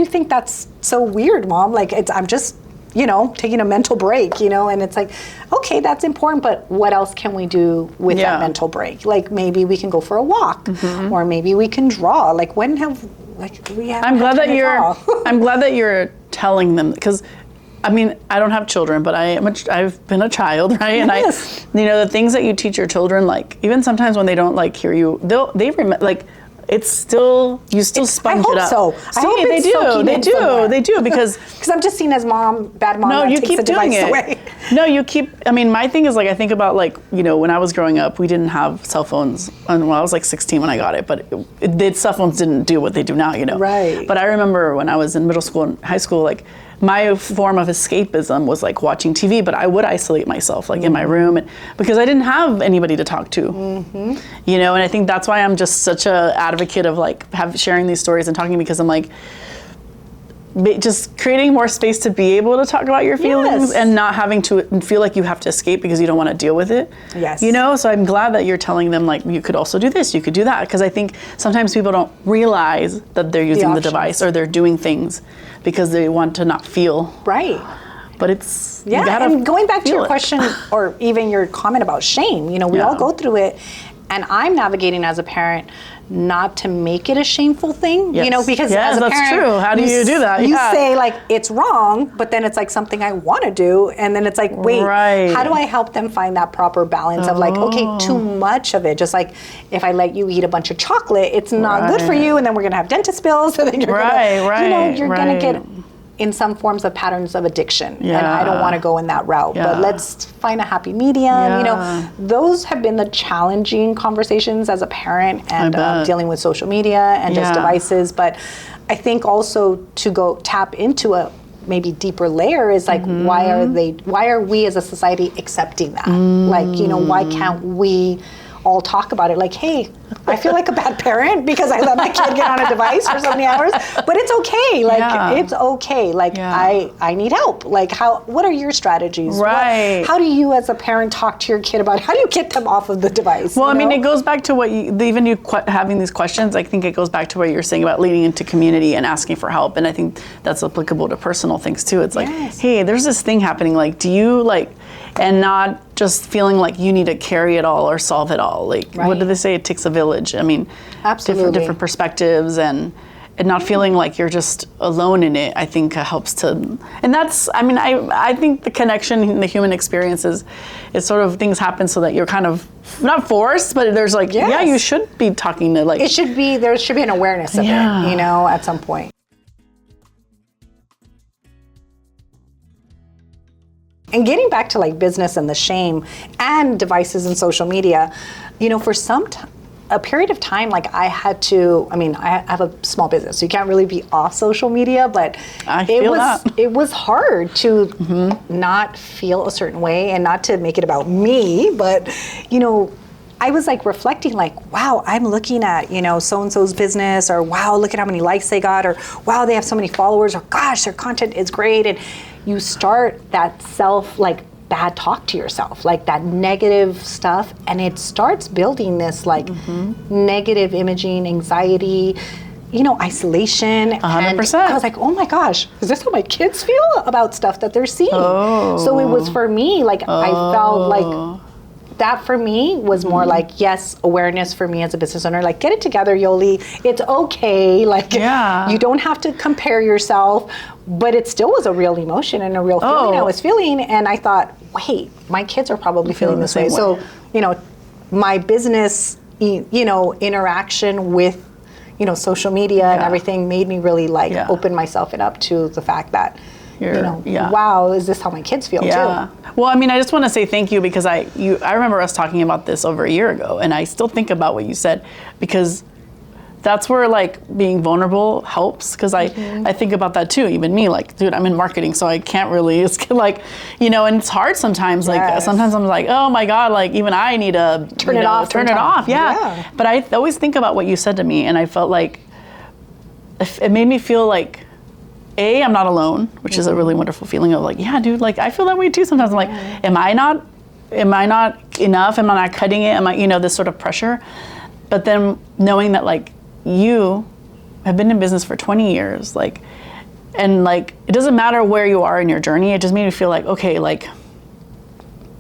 Speaker 2: you think that's so weird, Mom? Like, I'm just taking a mental break, and it's like, okay, that's important, but what else can we do with that mental break? Like, maybe we can go for a walk, or maybe we can draw. Like, I'm glad that you're telling them, because I mean, I don't have children, but I've been a child, right? And the things that you teach your children, like, even sometimes when they don't like hear you, they remember, like, it's still, you still sponge it up. I hope so. I hope
Speaker 1: they do, because
Speaker 2: I'm just seen as bad mom.
Speaker 1: No, you keep doing it. Away. No, you keep. I mean, my thing is, like, I think about, like, when I was growing up, we didn't have cell phones. I was like 16 when I got it, but cell phones didn't do what they do now,
Speaker 2: Right.
Speaker 1: But I remember when I was in middle school and high school, like, my form of escapism was like watching TV, but I would isolate myself, like in my room, because I didn't have anybody to talk to, and I think that's why I'm just such a advocate of like sharing these stories and talking, because I'm like, just creating more space to be able to talk about your feelings and not having to feel like you have to escape because you don't want to deal with it.
Speaker 2: Yes.
Speaker 1: So I'm glad that you're telling them, like, you could also do this, you could do that, because I think sometimes people don't realize that they're using the device or they're doing things because they want to not feel.
Speaker 2: Right.
Speaker 1: But it's,
Speaker 2: and going back to your question or even your comment about shame, we all go through it. And I'm navigating as a parent, not to make it a shameful thing,
Speaker 1: Yes.
Speaker 2: you know, because
Speaker 1: Yes,
Speaker 2: as a
Speaker 1: that's
Speaker 2: parent,
Speaker 1: true. How do you do that?
Speaker 2: You
Speaker 1: Yeah.
Speaker 2: say like it's wrong, but then it's like something I want to do, and then it's like, wait,
Speaker 1: Right.
Speaker 2: how do I help them find that proper balance of like, okay, too much of it, just like if I let you eat a bunch of chocolate, it's not good for you, and then we're gonna have dentist bills, and then you're gonna, you know, you're gonna get in some forms of patterns of addiction, and I don't want to go in that route. But let's find a happy medium. You know, those have been the challenging conversations as a parent, and dealing with social media and just devices. But I think also to go tap into a maybe deeper layer is like, why are we as a society accepting that? Like, you know, why can't we all talk about it? Like, hey, I feel like a bad parent because I let my kid get on a device for so many hours, but it's okay. Like, it's okay. Like, I need help. Like, what are your strategies?
Speaker 1: Right.
Speaker 2: How do you as a parent talk to your kid about how do you get them off of the device?
Speaker 1: Well, I mean, it goes back to what even you having these questions, I think it goes back to what you're saying about leading into community and asking for help. And I think that's applicable to personal things too. It's like, hey, there's this thing happening. Like, do you like, and not just feeling like you need to carry it all or solve it all. Like, what do they say? It takes a village. I mean, different perspectives, and not feeling like you're just alone in it, I think helps to, and that's, I mean, I think the connection in the human experience is sort of things happen so that you're kind of, not forced, but there's like, you should be talking to like.
Speaker 2: There should be an awareness of it, you know, at some point. And getting back to like business and the shame and devices and social media, you know, for a period of time, like I had to, I mean, I have a small business, so you can't really be off social media, but it was hard to not feel a certain way and not to make it about me, but, you know, I was like reflecting like, wow, I'm looking at, you know, so-and-so's business, or wow, look at how many likes they got, or wow, they have so many followers, or gosh, their content is great. And you start that bad talk to yourself, like that negative stuff, and it starts building this like negative imaging, anxiety, you know, isolation.
Speaker 1: 100%.
Speaker 2: And I was like, oh my gosh, is this how my kids feel about stuff that they're seeing? So it was for me, like I felt like that for me was more like, yes, awareness for me as a business owner, like get it together, Yoli. It's okay. Like you don't have to compare yourself, but it still was a real emotion and a real feeling I was feeling. And I thought, wait, my kids are probably feeling this way. So, you know, my business, you know, interaction with, you know, social media and everything made me really like open myself up to the fact that, you know, wow, is this how my kids feel too?
Speaker 1: Well, I mean, I just want to say thank you, because I remember us talking about this over a year ago, and I still think about what you said, because that's where like being vulnerable helps, because I think about that too. Even me, like, dude, I'm in marketing, so I can't really, it's like, you know, and it's hard sometimes. Like sometimes I'm like, oh my God, like even I need to turn it off. Yeah. But I always think about what you said to me, and I felt like it made me feel like, I'm not alone, which is a really wonderful feeling of like, yeah, dude, like I feel that way too sometimes. I'm like, am I not enough? Am I not cutting it? Am I, you know, this sort of pressure? But then knowing that like you have been in business for 20 years, like, and like, it doesn't matter where you are in your journey. It just made me feel like, okay, like,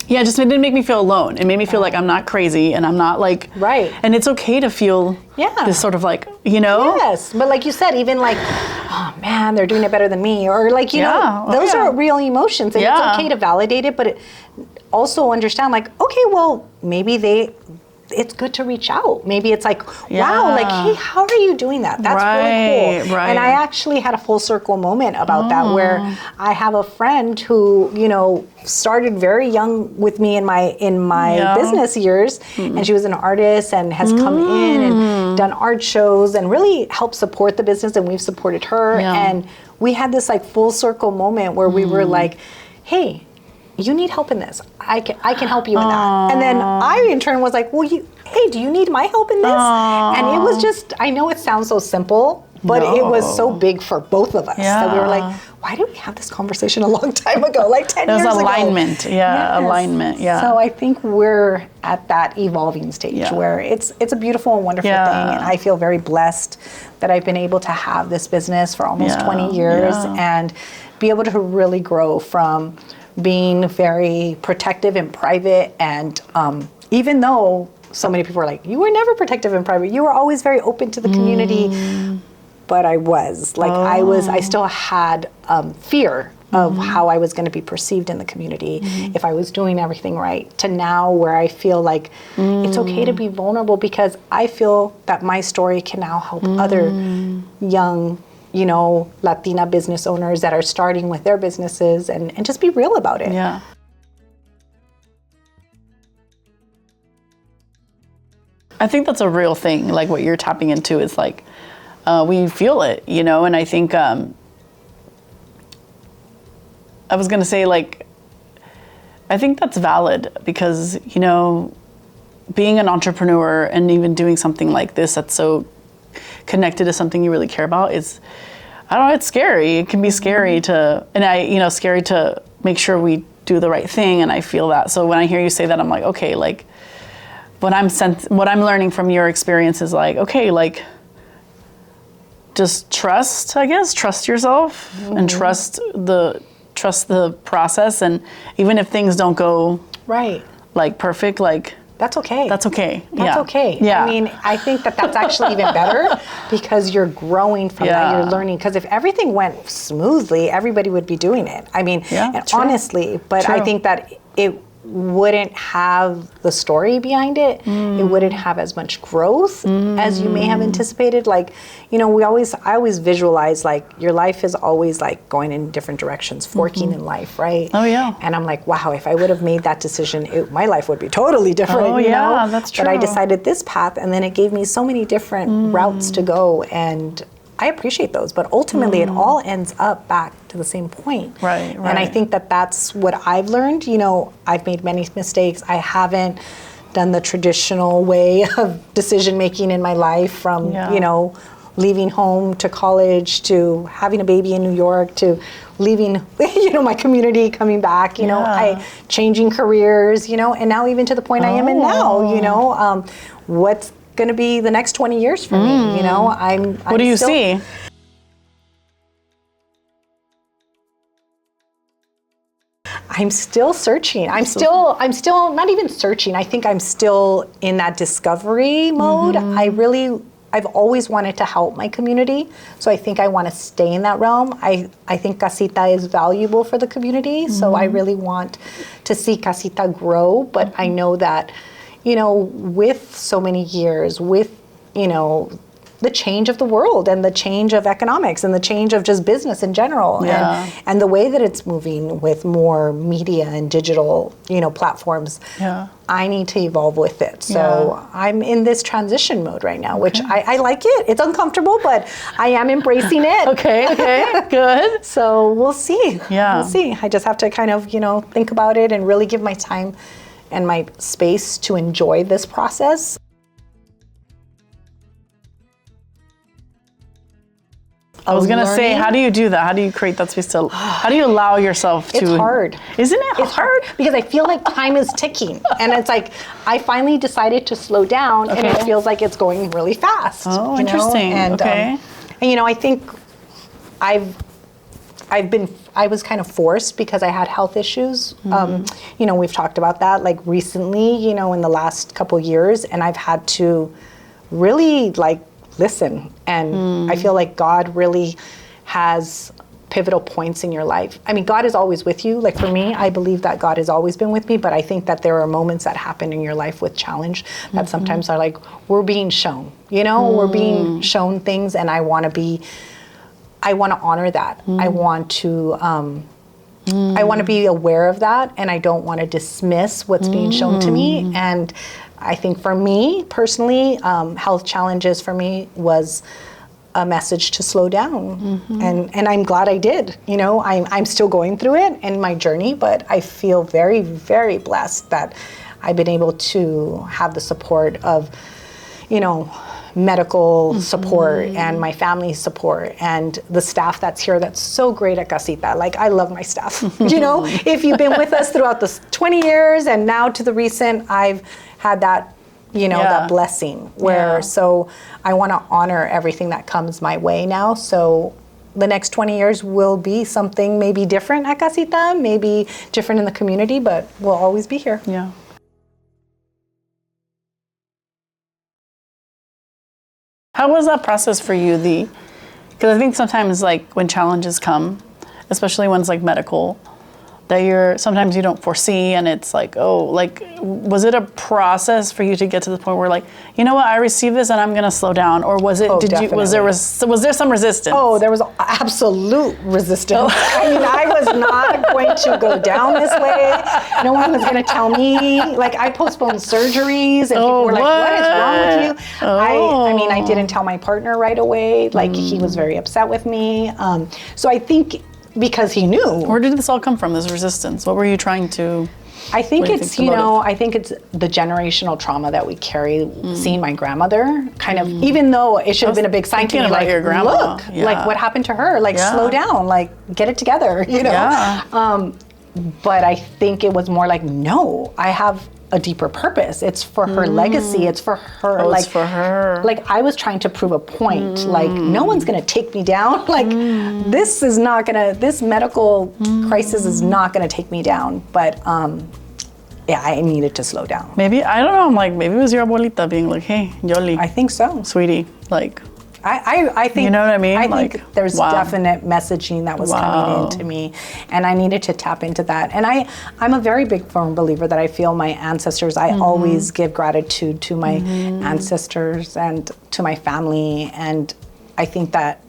Speaker 1: it didn't make me feel alone. It made me feel like I'm not crazy, and I'm not like, and it's okay to feel this sort of like, you know?
Speaker 2: Yes, but like you said, even like, oh man, they're doing it better than me, or like, you know, those are real emotions, and it's okay to validate it, but also understand like, okay, well, maybe it's good to reach out. Maybe it's like, wow, like, hey, how are you doing that? That's really cool. And I actually had a full circle moment about that, where I have a friend who, you know, started very young with me in my business years, and she was an artist and has come in and done art shows and really helped support the business, and we've supported her. And we had this like full circle moment where we were like, hey, you need help in this. I can help you in that. And then I in turn was like, well, hey, do you need my help in this? And it was just, I know it sounds so simple, but it was so big for both of us. So we were like, why didn't we have this conversation a long time ago, like 10 years ago?
Speaker 1: There's alignment, alignment,
Speaker 2: So I think we're at that evolving stage where it's a beautiful and wonderful thing, and I feel very blessed that I've been able to have this business for almost 20 years and be able to really grow from being very protective and private, and even though so many people were like, you were never protective in private. You were always very open to the community. But I was. Like, I still had fear of how I was going to be perceived in the community if I was doing everything right, to now where I feel like it's okay to be vulnerable, because I feel that my story can now help other young, you know, Latina business owners that are starting with their businesses, and just be real about it.
Speaker 1: Yeah. I think that's a real thing. Like what you're tapping into is like, we feel it, you know, and I think, I was going to say, like, I think that's valid because, you know, being an entrepreneur and even doing something like this that's so connected to something you really care about is, I don't know, it's scary. It can be scary to, and scary to make sure we do the right thing. And I feel that. So when I hear you say that, I'm like, okay, like, what I'm learning from your experience is like, okay, like, just trust, I guess, trust yourself and trust the process, and even if things don't go like perfect, like
Speaker 2: that's okay.
Speaker 1: That's okay.
Speaker 2: That's okay.
Speaker 1: Yeah.
Speaker 2: I mean, I think that that's actually even better because you're growing from that. You're learning. Because if everything went smoothly, everybody would be doing it. I mean, and honestly, but I think that it wouldn't have the story behind it. It wouldn't have as much growth as you may have anticipated. Like, you know, I always visualize like your life is always like going in different directions, forking in life, right?
Speaker 1: Oh yeah.
Speaker 2: And I'm like, wow, if I would have made that decision, my life would be totally different.
Speaker 1: Oh
Speaker 2: you know?
Speaker 1: That's true.
Speaker 2: But I decided this path, and then it gave me so many different routes to go, and I appreciate those, but ultimately it all ends up back to the same point.
Speaker 1: Right.
Speaker 2: And I think that that's what I've learned. You know, I've made many mistakes. I haven't done the traditional way of decision making in my life, from, you know, leaving home to college, to having a baby in New York, to leaving, you know, my community, coming back, you know, changing careers, you know, and now even to the point I am in now, you know, what's going to be the next 20 years for me, you know.
Speaker 1: What do you see?
Speaker 2: I'm still searching. I'm still not even searching. I think I'm still in that discovery mode. I've always wanted to help my community, so I think I want to stay in that realm. I think Casita is valuable for the community, so I really want to see Casita grow, but I know that, you know, with so many years, with, you know, the change of the world and the change of economics and the change of just business in general, and the way that it's moving with more media and digital, you know, platforms, I need to evolve with it. So I'm in this transition mode right now, which I like it. It's uncomfortable, but I am embracing it.
Speaker 1: Okay, good.
Speaker 2: So we'll see.
Speaker 1: Yeah.
Speaker 2: We'll see. I just have to kind of, you know, think about it and really give my time and my space to enjoy this process.
Speaker 1: I was going to say, how do you do that? How do you create that space to, how do you allow yourself to?
Speaker 2: It's hard.
Speaker 1: Isn't it hard?
Speaker 2: It's hard because I feel like time is ticking. And it's like, I finally decided to slow down, and it feels like it's going really fast.
Speaker 1: Oh, interesting.
Speaker 2: And, and, you know, I think I was kind of forced because I had health issues. You know, we've talked about that like recently, you know, in the last couple years, and I've had to really like listen. And I feel like God really has pivotal points in your life. I mean, God is always with you. Like for me, I believe that God has always been with me, but I think that there are moments that happen in your life with challenge that sometimes are like, we're being shown, you know, we're being shown things, and I want to honor that. I want to be aware of that, and I don't want to dismiss what's being shown to me. And I think for me personally, health challenges for me was a message to slow down, and I'm glad I did. You know, I'm still going through it in my journey, but I feel very, very blessed that I've been able to have the support of, you know, medical support and my family's support and the staff that's here that's so great at Casita. Like, I love my staff. You know, if you've been with us throughout the 20 years and now to the recent, I've had that, you know, that blessing where, so I want to honor everything that comes my way now. So the next 20 years will be something maybe different at Casita, maybe different in the community, but we'll always be here.
Speaker 1: Yeah. How was that process for you? Because I think sometimes like when challenges come, especially ones like medical, that sometimes you don't foresee, and it's like, oh, like, was it a process for you to get to the point where like, you know what, I received this and I'm gonna slow down, or was it? Was there some resistance?
Speaker 2: Oh, there was absolute resistance. I mean, I was not going to go down this way. No one was gonna tell me. Like, I postponed surgeries, and people were like, "What is wrong with you?" I mean, I didn't tell my partner right away. Like, he was very upset with me. So I think, because he knew.
Speaker 1: Where did this all come from, this resistance? What were you trying to...
Speaker 2: I think it's, I think it's the generational trauma that we carry, seeing my grandmother kind of, even though it should have been a big sign to me, like, look, like, what happened to her? Like, slow down, like, get it together, you know?
Speaker 1: Yeah.
Speaker 2: But I think it was more like, no, I have a deeper purpose. It's for her legacy. It's for her.
Speaker 1: Oh, it's for her.
Speaker 2: Like, I was trying to prove a point. Like, no one's going to take me down. Like, this medical crisis is not going to take me down. But, yeah, I needed to slow down.
Speaker 1: Maybe, I don't know, I'm like, maybe it was your abuelita being like, hey, Yoli.
Speaker 2: I think so.
Speaker 1: Sweetie, like...
Speaker 2: I think,
Speaker 1: you know what I mean?
Speaker 2: I think there's definite messaging that was coming into me, and I needed to tap into that. And I'm a very big firm believer that I feel my ancestors, I always give gratitude to my ancestors and to my family. And I think that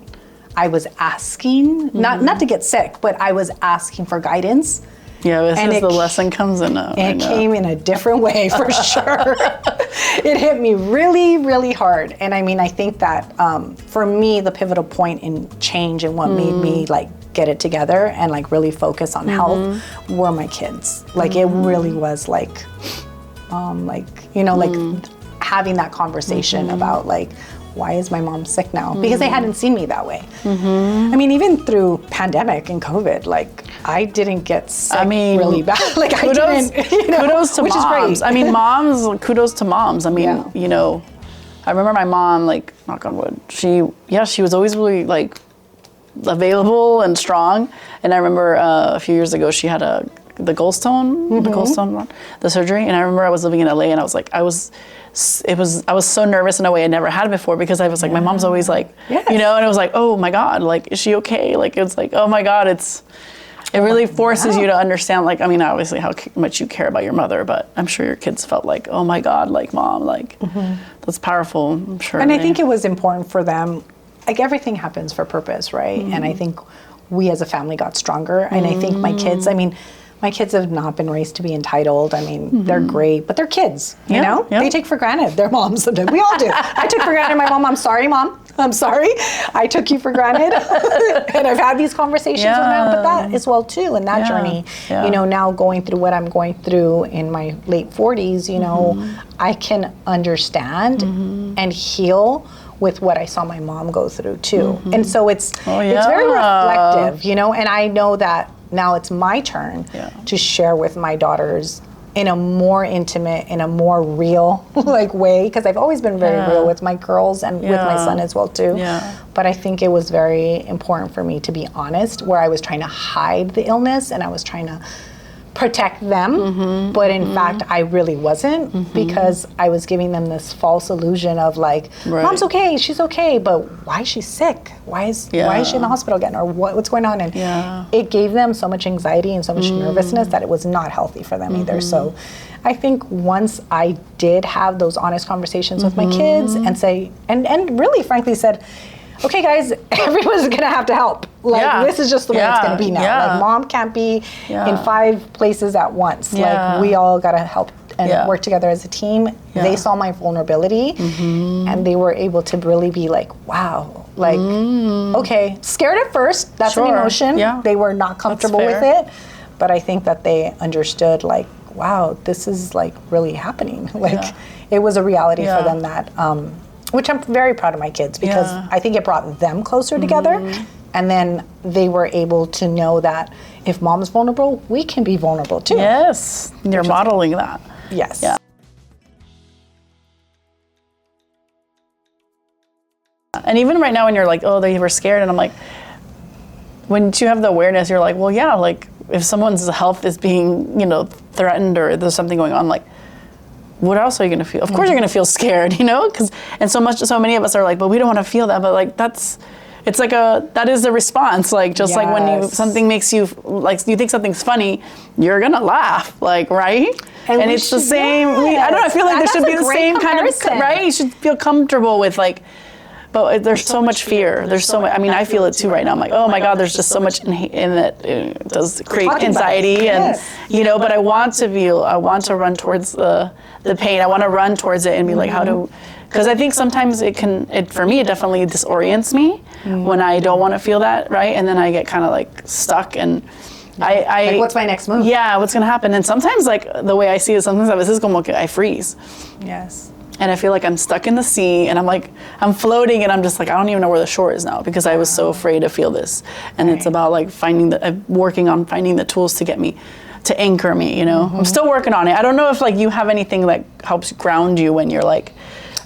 Speaker 2: I was asking, not to get sick, but I was asking for guidance.
Speaker 1: Yeah, the lesson comes in.
Speaker 2: It came in a different way, for sure. It hit me really, really hard. And I mean, I think that for me, the pivotal point in change and what made me like get it together and like really focus on health were my kids. Like, it really was like having that conversation about like, why is my mom sick now? Because they hadn't seen me that way. I mean, even through pandemic and COVID, like, I didn't get sick really bad. Like, kudos, I didn't,
Speaker 1: kudos to
Speaker 2: which
Speaker 1: moms.
Speaker 2: is great.
Speaker 1: I mean, kudos to moms. I mean, you know, I remember my mom, like, knock on wood, she was always really, like, available and strong. And I remember a few years ago, she had the gallstone, the surgery. And I remember I was living in LA, and I was so nervous in a way I never had before, because I was like, my mom's always like, you know, and it was like, oh my God, like, is she okay? Like, it's like, oh my God, it really forces you to understand, like, I mean, obviously how much you care about your mother, but I'm sure your kids felt like, oh my God, like, mom, like, that's powerful, I'm sure.
Speaker 2: And I think it was important for them, like, everything happens for purpose, right? And I think we as a family got stronger. And I think my kids, I mean, my kids have not been raised to be entitled. I mean, they're great, but they're kids, you know? They take for granted their moms sometimes. We all do. I took for granted my mom. I'm sorry, Mom. I'm sorry. I took you for granted. And I've had these conversations with them, but that as well too, in that journey, you know, now going through what I'm going through in my late 40s, you know, I can understand and heal with what I saw my mom go through too. And so it's very reflective, you know, and I know that now it's my turn to share with my daughters in a more intimate, in a more real like way, because I've always been very real with my girls and with my son as well too. But I think it was very important for me to be honest, where I was trying to hide the illness and I was trying to protect them, but in fact I really wasn't, because I was giving them this false illusion of like, mom's okay, she's okay, but why is she sick? Why is she in the hospital again? Or what's going on? And it gave them so much anxiety and so much nervousness that it was not healthy for them either. So I think once I did have those honest conversations with my kids and say, and really frankly said, okay guys, everyone's gonna have to help. Like, this is just the way it's gonna be now. Like, mom can't be in 5 places at once. Like, we all gotta help and work together as a team. They saw my vulnerability and they were able to really be like, wow, like, okay, scared at first, that's an emotion. They were not comfortable with it, but I think that they understood, like, wow, this is like really happening. Like, it was a reality for them that, which I'm very proud of my kids, because I think it brought them closer together. And then they were able to know that if mom's vulnerable, we can be vulnerable too.
Speaker 1: Yes, you're modeling that.
Speaker 2: Yes.
Speaker 1: Yeah. And even right now when you're like, oh, they were scared, and I'm like, when you have the awareness, you're like, well, yeah, like if someone's health is being, you know, threatened or there's something going on, like, what else are you going to feel? Of course you're going to feel scared, you know? And so many of us are like, but we don't want to feel that. But like, that is the response. Like, just like when something makes you, like, you think something's funny, you're going to laugh, like, right? And it's the same, I don't know, I feel like there should be the same comparison. Kind of, right? You should feel comfortable with, like, but there's so much fear. There's so much, I mean, I feel it too right now. I'm like, oh my God, there's just so much in it. It does create anxiety and, you know, but I want to run towards the pain. I want to run towards it and be like, because I think sometimes for me, it definitely disorients me when I don't want to feel that, right? And then I get kind of like stuck and
Speaker 2: like, what's my next move?
Speaker 1: Yeah, what's going to happen? And sometimes, like, the way I see it, sometimes I freeze.
Speaker 2: Yes.
Speaker 1: And I feel like I'm stuck in the sea and I'm floating and I'm just like, I don't even know where the shore is now because I was so afraid to feel this. And it's about like working on finding the tools to get me, to anchor me, you know? I'm still working on it. I don't know if like you have anything that helps ground you when you're like,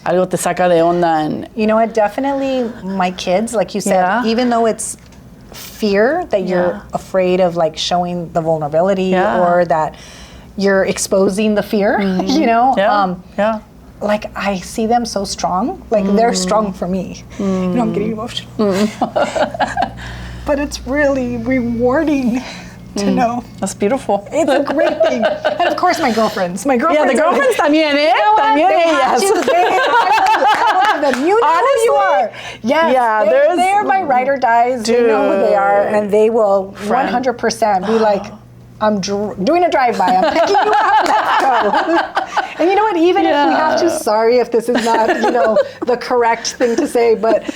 Speaker 1: algo te saca de onda and.
Speaker 2: You know what, definitely my kids, like you said, even though it's fear that you're afraid of like showing the vulnerability or that you're exposing the fear, you know? Like, I see them so strong. Like, they're strong for me. You know, I'm getting emotional. But it's really rewarding to know.
Speaker 1: That's beautiful.
Speaker 2: It's a great thing. And of course, my girlfriends. Yeah,
Speaker 1: the girlfriends también, ¿eh?
Speaker 2: You know what?
Speaker 1: También
Speaker 2: they
Speaker 1: ellas.
Speaker 2: have to. I love them. You know who you are. Yes, they're my ride or dies. They know who they are, and they will 100% be like, I'm doing a drive-by. I'm picking you up. Let's go. And you know what? Even if we have to, sorry if this is not, you know, the correct thing to say, but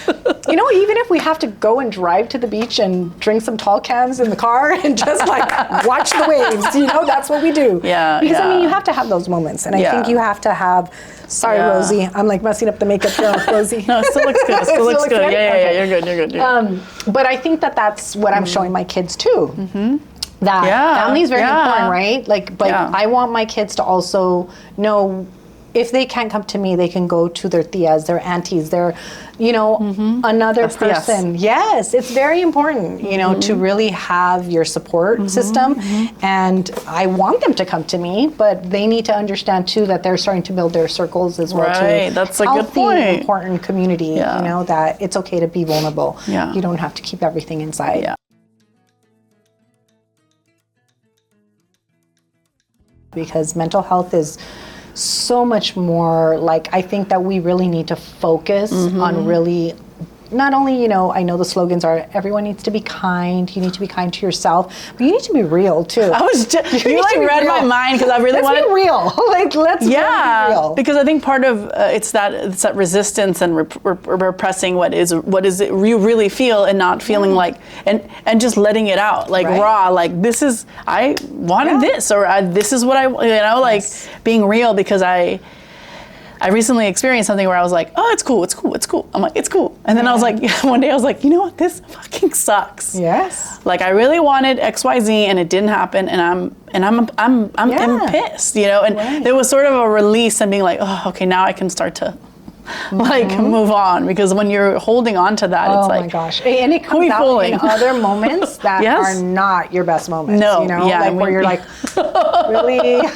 Speaker 2: you know, even if we have to go and drive to the beach and drink some tall cans in the car and just like watch the waves, you know, that's what we do.
Speaker 1: Yeah.
Speaker 2: Because I mean, you have to have those moments, and I think you have to have. Sorry, Rosie. I'm like messing up the makeup here on Rosie.
Speaker 1: No, it still looks good. It still looks good. Yeah. You're good.
Speaker 2: But I think that's what I'm showing my kids too. That family is very important, right? Like, but I want my kids to also know if they can't come to me, they can go to their tias, their aunties, their, you know, another person. Yes, it's very important, you know, to really have your support system. And I want them to come to me, but they need to understand too that they're starting to build their circles as well too.
Speaker 1: That's a good point.
Speaker 2: Important community, you know, that it's okay to be vulnerable. You don't have to keep everything inside. Because mental health is so much more, like, I think that we really need to focus on really, not only, you know, I know the slogans are everyone needs to be kind, you need to be kind to yourself, but you need to be real too.
Speaker 1: You like read my mind because I really want to
Speaker 2: be real. Like, let's really be real.
Speaker 1: Because I think part of it's that resistance and repressing what is it you really feel and not feeling like and just letting it out like raw, like this is I wanted this or this is what I, you know, like being real, because I recently experienced something where I was like, oh, it's cool. I'm like, it's cool. And then I was like, one day I was like, you know what? This fucking sucks.
Speaker 2: Yes.
Speaker 1: Like, I really wanted XYZ and it didn't happen, and I'm pissed, you know? And there was sort of a release and being like, oh, okay, now I can start to like move on, because when you're holding on to that, it's like, oh my
Speaker 2: gosh. And it comes out in other moments that are not your best moments.
Speaker 1: No,
Speaker 2: you know, like where you're like, really,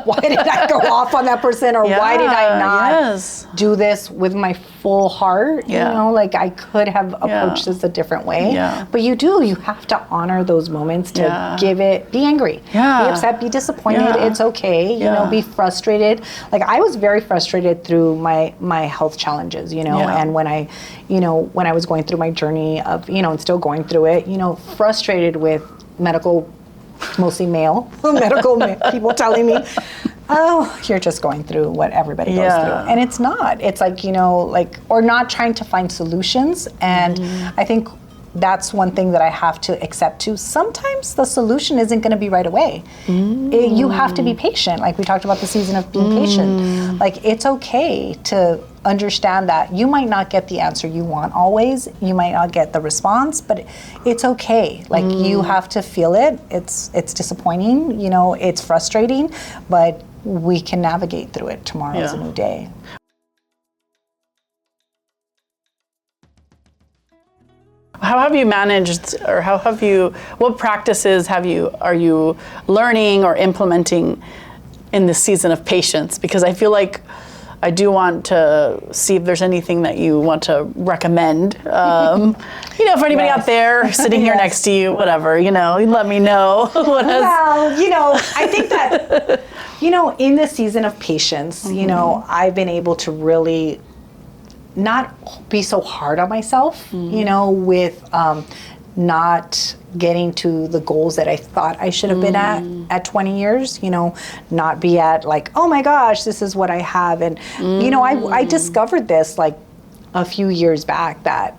Speaker 2: why did I go off on that person, or why did I not do this with my full heart? You know, like I could have approached this a different way. But you have to honor those moments to give it, be angry, be upset, be disappointed. It's okay. You know, be frustrated. Like, I was very frustrated through my health challenges, you know, and when I was going through my journey of, you know, and still going through it, you know, frustrated with medical, mostly male medical people telling me, oh, you're just going through what everybody goes through. And it's not. It's like, you know, like, or not trying to find solutions. And I think that's one thing that I have to accept too. Sometimes the solution isn't going to be right away. You have to be patient. Like we talked about the season of being patient. Like, it's okay to understand that you might not get the answer you want always. You might not get the response, but it's okay. Like, you have to feel it. It's disappointing, you know, it's frustrating, but we can navigate through it. Tomorrow is a new day.
Speaker 1: How have you managed, or what practices are you learning or implementing in this season of patience, because I feel like I do want to see if there's anything that you want to recommend, you know, for anybody out there sitting here next to you, whatever, you know, let me know.
Speaker 2: Well, you know, I think that, you know, in the season of patience, you know, I've been able to really not be so hard on myself, you know, with not getting to the goals that I thought I should have been at 20 years, you know, not be at like, oh my gosh, this is what I have. And, you know, I discovered this like a few years back, that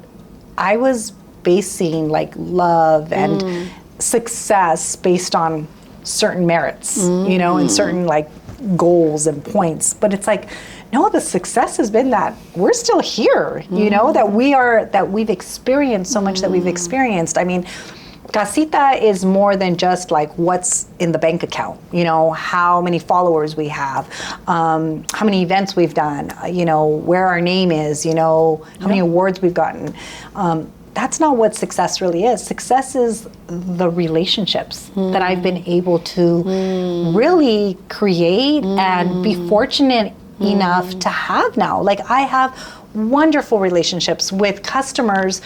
Speaker 2: I was basing like love and success based on certain merits, you know, and certain like goals and points. But it's like, no, the success has been that we're still here, you know, that we've experienced so much that we've experienced. I mean, Casita is more than just like what's in the bank account, you know, how many followers we have, how many events we've done, you know, where our name is, you know, how many awards we've gotten. That's not what success really is. Success is the relationships that I've been able to really create and be fortunate enough to have now. Like, I have wonderful relationships with customers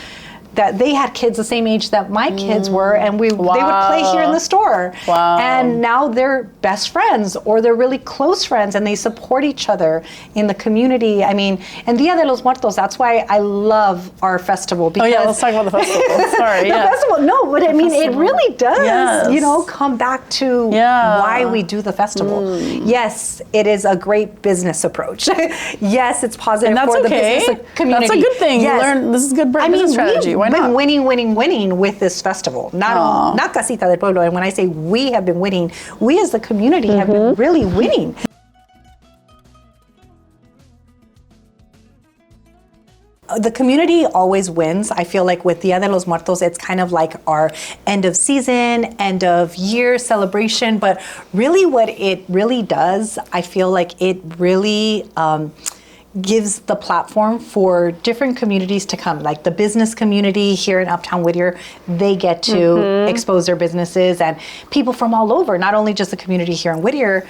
Speaker 2: that they had kids the same age that my kids were, and they would play here in the store. And now they're best friends, or they're really close friends, and they support each other in the community. I mean, and Dia De Los Muertos, that's why I love our festival. Because
Speaker 1: let's talk about the festival. Sorry,
Speaker 2: the festival, no, but I mean, it really does, you know, come back to why we do the festival. Yes, it is a great business approach. Yes, it's positive for the business community.
Speaker 1: That's a good thing. You learn, this is good business strategy. Why not?
Speaker 2: We've been winning with this festival. Not Casita del Pueblo. And when I say we have been winning, we as the community have been really winning. The community always wins. I feel like with Dia de los Muertos, it's kind of like our end of season, end of year celebration. But really what it really does, I feel like it really gives the platform for different communities to come. Like the business community here in UpTown Whitter, they get to expose their businesses, and people from all over, not only just the community here in Whittier,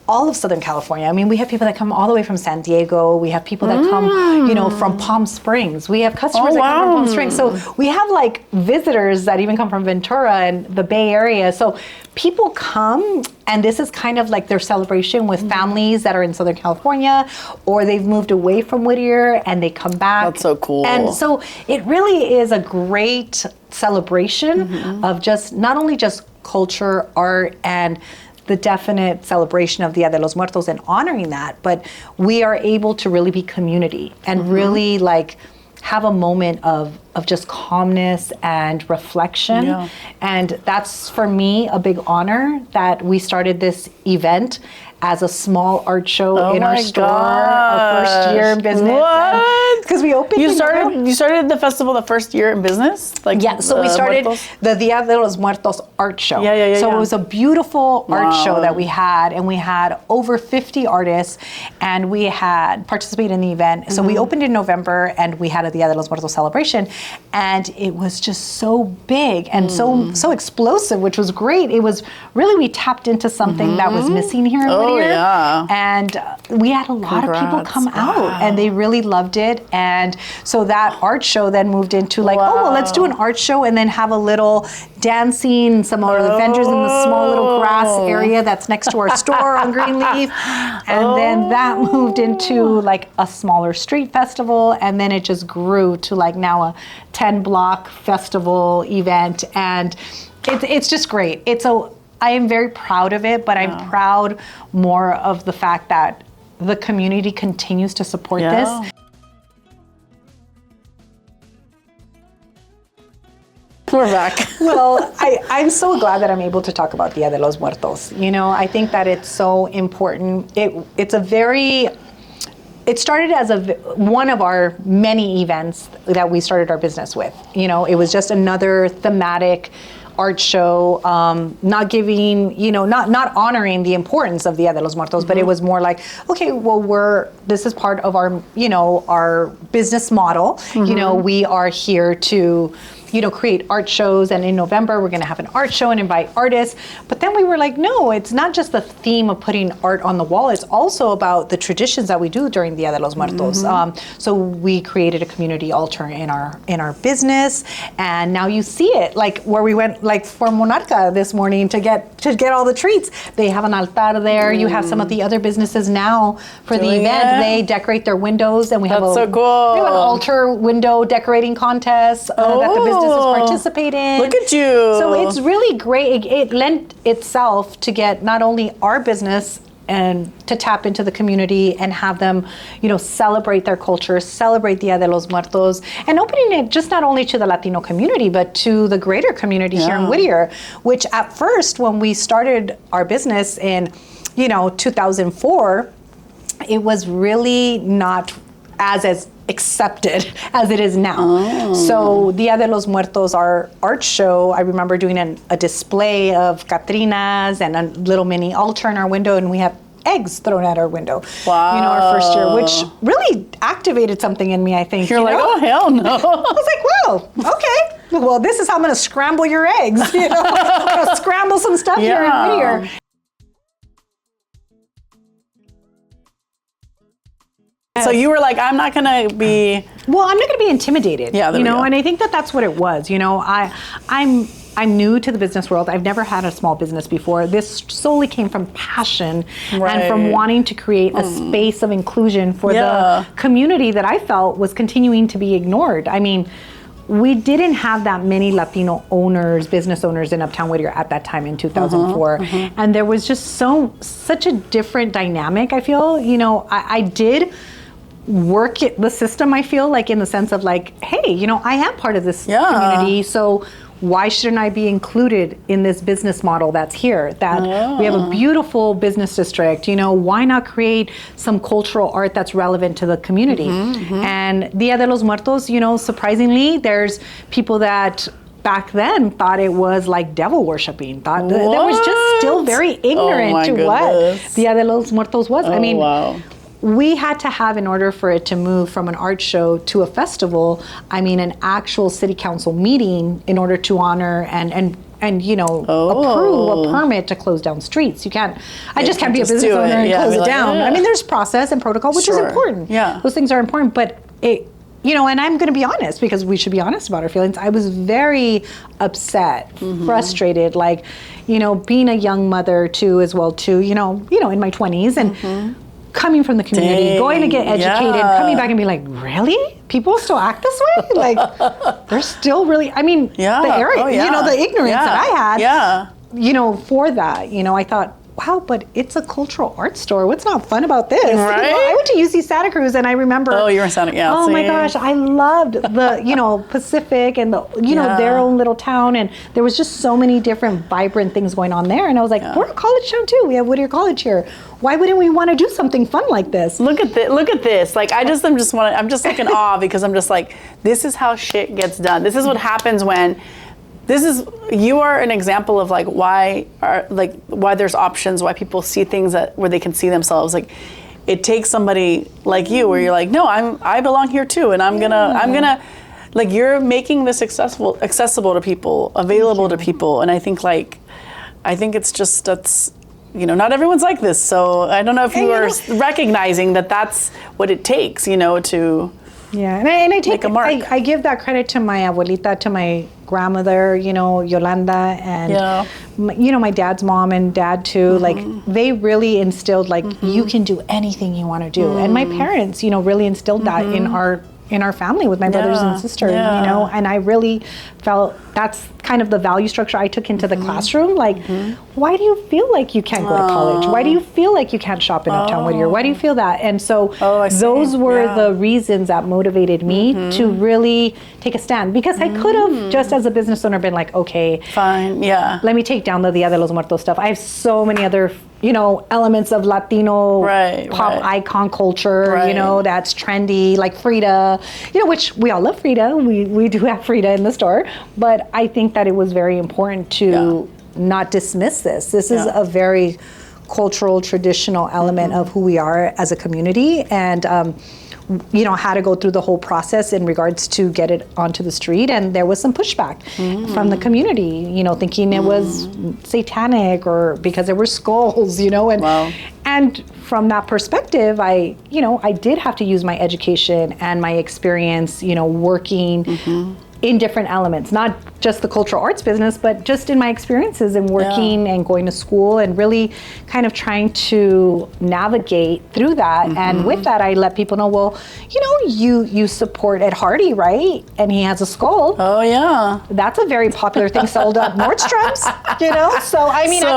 Speaker 2: all of Southern California. I mean, we have people that come all the way from San Diego. We have people that come, you know, from Palm Springs. We have customers that come from Palm Springs. So we have like visitors that even come from Ventura and the Bay Area. So people come, and this is kind of like their celebration with families that are in Southern California, or they've moved away from Whittier and they come back.
Speaker 1: That's so cool.
Speaker 2: And so it really is a great celebration of just, not only just culture, art, and the definite celebration of Dia de los Muertos and honoring that, but we are able to really be community and really like have a moment of just calmness and reflection. And that's, for me, a big honor that we started this event as a small art show in our store, our first year in business.
Speaker 1: What?
Speaker 2: Because we opened.
Speaker 1: You started the festival the first year in business? Like,
Speaker 2: yeah, so we started the Dia de los Muertos art show. So it was a beautiful art show that we had, and we had over 50 artists, and we had participated in the event. So we opened in November, and we had a Dia de los Muertos celebration, and it was just so big and so explosive, which was great. It was really, we tapped into something that was missing here in Whittier. And we had a lot of people come out, and they really loved it. And so that art show then moved into like, oh, well, let's do an art show and then have a little dancing, some of the vendors in the small little grass area that's next to our store on Greenleaf. And then that moved into like a smaller street festival, and then it just grew to like now a 10-block festival event. And it's just great. I am very proud of it, but I'm proud more of the fact that the community continues to support this.
Speaker 1: We're back.
Speaker 2: Well, I'm so glad that I'm able to talk about Dia de los Muertos. You know, I think that it's so important. It started as one of our many events that we started our business with. You know, it was just another thematic art show, not giving, you know, not honoring the importance of Dia de los Muertos, but it was more like, okay, well, this is part of our, you know, our business model. You know, we are here to create art shows, and in November we're going to have an art show and invite artists. But then we were like, no, it's not just the theme of putting art on the wall. It's also about the traditions that we do during Dia De Los Muertos. So we created a community altar in our business, and now you see it, like where we went, like for Monarca this morning to get all the treats. They have an altar there. You have some of the other businesses now for the event. They decorate their windows, and we have
Speaker 1: so cool.
Speaker 2: We have an altar window decorating contest that the businesses participate in.
Speaker 1: Look at you.
Speaker 2: So it's really great. It lent itself to get not only our business and to tap into the community and have them, celebrate their culture, celebrate Dia de los Muertos, and opening it just not only to the Latino community, but to the greater community here in Whittier, which at first, when we started our business in, 2004, it was really not as accepted as it is now. So Dia de los Muertos, our art show, I remember doing a display of Catrinas and a little mini altar in our window, and we have eggs thrown at our window.
Speaker 1: Wow.
Speaker 2: Our first year, which really activated something in me, I think.
Speaker 1: You're like, oh, hell no.
Speaker 2: I was like, wow, okay. Well, this is how I'm going to scramble your eggs. I'm going to scramble some stuff here in Whittier.
Speaker 1: So you were like, I'm not gonna be.
Speaker 2: Well, I'm not gonna be intimidated.
Speaker 1: Yeah,
Speaker 2: and I think that's what it was. I'm new to the business world. I've never had a small business before. This solely came from passion and from wanting to create a space of inclusion for the community that I felt was continuing to be ignored. I mean, we didn't have that many Latino business owners in UpTown Whitter at that time in 2004. And there was just such a different dynamic, I feel. I did work the system, I feel like, in the sense of like, hey, I am part of this community, so why shouldn't I be included in this business model that's here? That we have a beautiful business district, why not create some cultural art that's relevant to the community? And Dia de los Muertos, surprisingly, there's people that back then thought it was like devil worshiping, thought that was just still very ignorant to what Dia de los Muertos was. I mean, we had to have, in order for it to move from an art show to a festival, an actual city council meeting in order to honor and approve a permit to close down streets. You can't, I just can't be a business owner and close it down. I mean, there's process and protocol, which is important. Those things are important, but and I'm going to be honest, because we should be honest about our feelings. I was very upset, frustrated, like, being a young mother too, as well too, in my 20s and coming from the community, going to get educated, coming back and be like, really? People still act this way? Like, they're still really, the area, the ignorance that I had, for that, I thought, wow, but it's a cultural art store. What's not fun about this?
Speaker 1: Right?
Speaker 2: I went to UC Santa Cruz, and I remember.
Speaker 1: Oh, you were in Santa Cruz.
Speaker 2: Oh my gosh, I loved the Pacific and their own little town, and there was just so many different vibrant things going on there. And I was like, we're a college town too. We have Whittier College here. Why wouldn't we want to do something fun like this?
Speaker 1: Look at this. Like, I'm just like in awe, because I'm just like, this is how shit gets done. This is what happens when. You are an example of like why there's options, why people see things where they can see themselves. Like, it takes somebody like you where you're like, no, I belong here too, and I'm gonna like, you're making this accessible to people, available to people, and I think it's just that's. Not everyone's like this, so I don't know if you are recognizing that that's what it takes, to
Speaker 2: and I take
Speaker 1: make a mark.
Speaker 2: I give that credit to my abuelita, to my grandmother, Yolanda, and my dad's mom and dad too. Like, they really instilled like, you can do anything you want to do, and my parents, really instilled that in our family with my brothers and sisters, and I really felt that's kind of the value structure I took into the classroom. Like, why do you feel like you can't go to college? Why do you feel like you can't shop in UpTown Whittier? Why do you feel that? And so those were the reasons that motivated me to really take a stand, because I could have just as a business owner been like, okay,
Speaker 1: fine,
Speaker 2: let me take down the Dia de los Muertos stuff. I have so many other elements of Latino pop icon culture, that's trendy, like Frida, which we all love Frida. We do have Frida in the store, but I think that it was very important to not dismiss this. This is a very cultural, traditional element of who we are as a community, and had to go through the whole process in regards to get it onto the street. And there was some pushback from the community, thinking it was satanic or because there were skulls, and from that perspective, I did have to use my education and my experience, working in different elements, not just the cultural arts business, but just in my experiences in working and going to school and really kind of trying to navigate through that. And with that, I let people know, well, you support Ed Hardy, right? And he has a skull.
Speaker 1: Oh, yeah.
Speaker 2: That's a very popular thing sold at Nordstrom's, So, I mean, at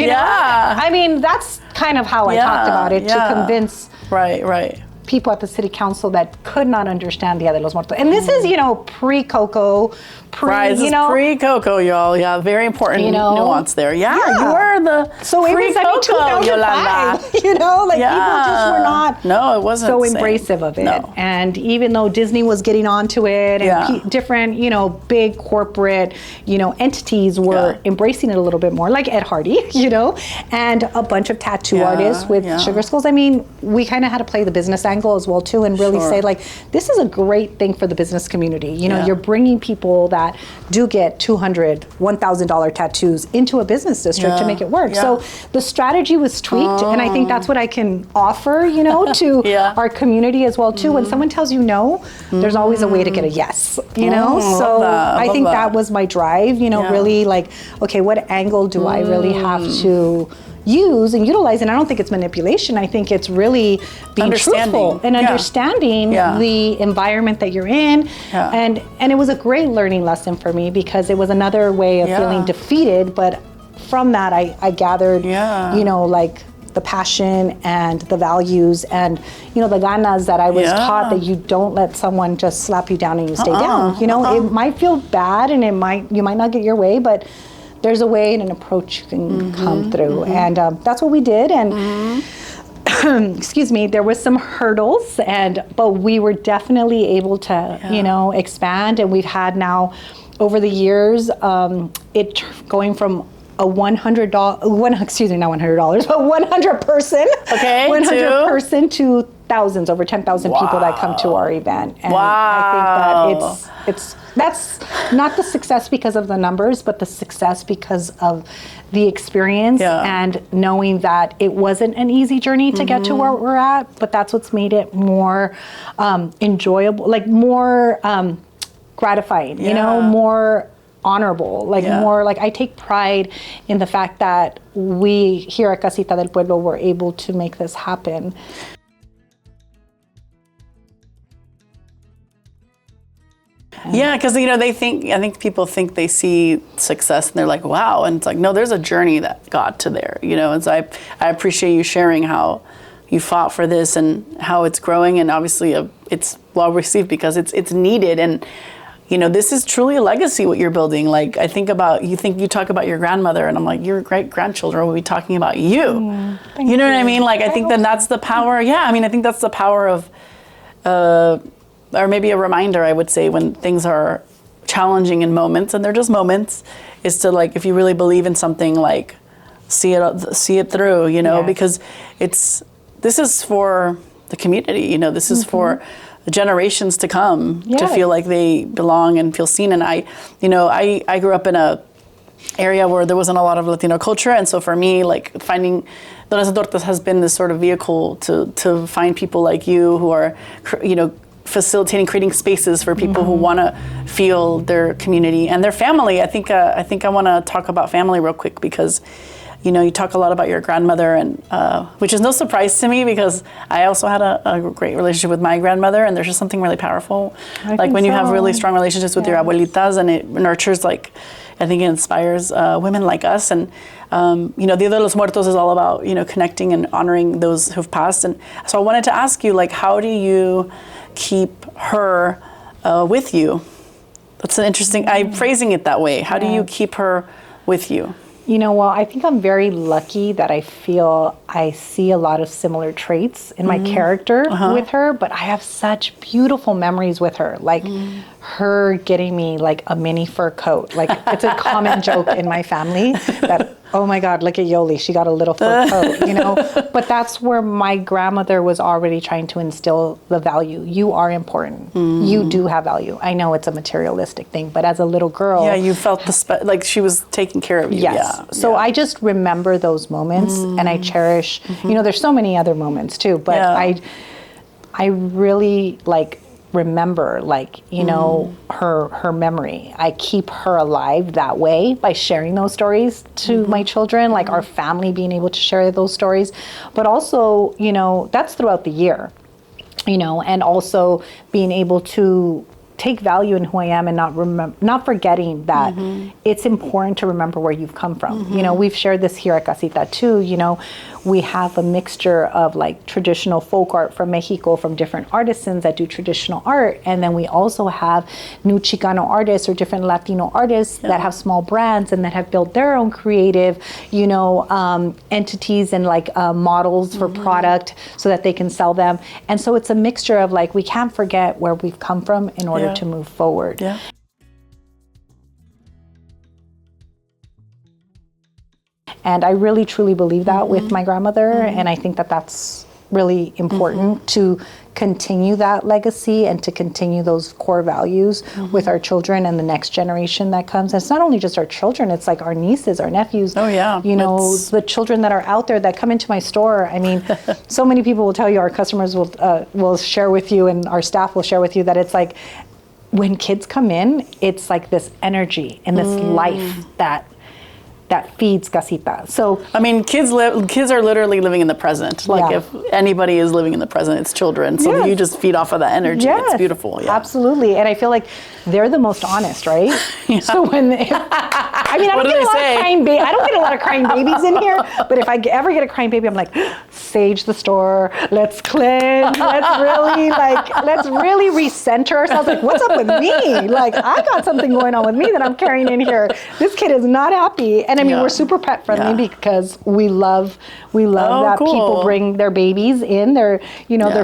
Speaker 2: that time, that's kind of how I talked about it to convince people at the city council that could not understand Dia De Los Muertos. And this is, pre-Coco,
Speaker 1: this is pre-Coco, y'all. Yeah, very important nuance there. Yeah, you were the
Speaker 2: so it was, 2005,
Speaker 1: Yolanda.
Speaker 2: People just were not
Speaker 1: it wasn't
Speaker 2: so embracive of it.
Speaker 1: No.
Speaker 2: And even though Disney was getting onto it and different, big corporate, entities were embracing it a little bit more, like Ed Hardy, and a bunch of tattoo artists with sugar skulls. I mean, we kind of had to play the business angle as well too, and really say this is a great thing for the business community. You're bringing people that do get $200, $1,000 tattoos into a business district to make it work. So the strategy was tweaked, and I think that's what I can offer, to our community as well too. When someone tells you no, there's always a way to get a yes, So I think that was my drive, really okay, what angle do I really have to use and utilize? And I don't think it's manipulation. I think it's really being truthful and understanding the environment that you're in. And it was a great learning lesson for me, because it was another way of feeling defeated. But from that, I gathered, the passion and the values and, the ganas that I was taught, that you don't let someone just slap you down and you stay down. It might feel bad and you might not get your way, but there's a way and an approach you can come through. And that's what we did. And excuse me, there was some hurdles, but we were definitely able to, expand. And we've had now, over the years, it going from a $100, not $100, but 100 person, 100 person to thousands, over 10,000 people that come to our event. And I think that that's not the success because of the numbers, but the success because of the experience and knowing that it wasn't an easy journey to get to where we're at, but that's what's made it more enjoyable, more gratifying, more honorable, more I take pride in the fact that we here at Casita del Pueblo were able to make this happen.
Speaker 1: Yeah, because I think people think they see success and they're like, wow, and it's like, no, there's a journey that got to there, and so I appreciate you sharing how you fought for this and how it's growing, and obviously it's well received because it's needed, and this is truly a legacy what you're building. I think about, you talk about your grandmother, and I'm like, your great grandchildren will be talking about you. You know what I mean? I think that's the power. Yeah, I think that's the power of. Or maybe a reminder, I would say, when things are challenging in moments, and they're just moments, is to if you really believe in something, see it through, because this is for the community, this is for the generations to come to feel like they belong and feel seen. And I grew up in a area where there wasn't a lot of Latino culture, and so for me, finding Tortas has been this sort of vehicle to find people like you who are, facilitating, creating spaces for people who want to feel their community and their family. I think I want to talk about family real quick, because you talk a lot about your grandmother, and which is no surprise to me, because I also had a great relationship with my grandmother, and there's just something really powerful, when you have really strong relationships with your abuelitas, and it nurtures, I think it inspires women like us. And Dia De Los Muertos is all about connecting and honoring those who've passed. And so I wanted to ask you, how do you keep her with you? That's an interesting, I'm phrasing it that way. How do you keep her with you?
Speaker 2: Well, I think I'm very lucky that I feel I see a lot of similar traits in my character with her, but I have such beautiful memories with her. her getting me like a mini fur coat. Like it's a common joke in my family that, oh my God, look at Yoli, she got a little fur coat, you know? But that's where my grandmother was already trying to instill the value. You are important. You do have value. I know it's a materialistic thing, but as a little girl.
Speaker 1: Yeah, you felt like she was taking care of you.
Speaker 2: Yes.
Speaker 1: Yeah.
Speaker 2: So I just remember those moments and I cherish, you know, there's so many other moments too, but I really like remember, like, you know, her memory. I keep her alive that way by sharing those stories to my children, like our family being able to share those stories. But also, you know, that's throughout the year, you know, and also being able to take value in who I am and not forgetting that it's important to remember where you've come from. You know, we've shared this here at Casita too, you know, we have a mixture of like traditional folk art from Mexico, from different artisans that do traditional art. And then we also have new Chicano artists or different Latino artists that have small brands and that have built their own creative, you know, entities and like models for product so that they can sell them. And so it's a mixture of like, we can't forget where we've come from in order to move forward.
Speaker 1: Yeah.
Speaker 2: And I really truly believe that with my grandmother, and I think that that's really important to continue that legacy and to continue those core values with our children and the next generation that comes. And it's not only just our children, it's like our nieces, our nephews.
Speaker 1: Oh yeah.
Speaker 2: You know, the children that are out there that come into my store. I mean, so many people will tell you, our customers will share with you and our staff will share with you that it's like, when kids come in, it's like this energy and this life that feeds Casita. So
Speaker 1: I mean, kids are literally living in the present. Like if anybody is living in the present, it's children. So you just feed off of that energy. It's beautiful. Yeah.
Speaker 2: Absolutely. And I feel like they're the most honest, right? So when I mean, I don't get a lot of crying babies in here, but if I ever get a crying baby, I'm like, sage the store, let's cleanse, let's really recenter ourselves. Like, what's up with me? Like, I got something going on with me that I'm carrying in here. This kid is not happy. And I mean, we're super pet friendly because we love that people bring their babies in, their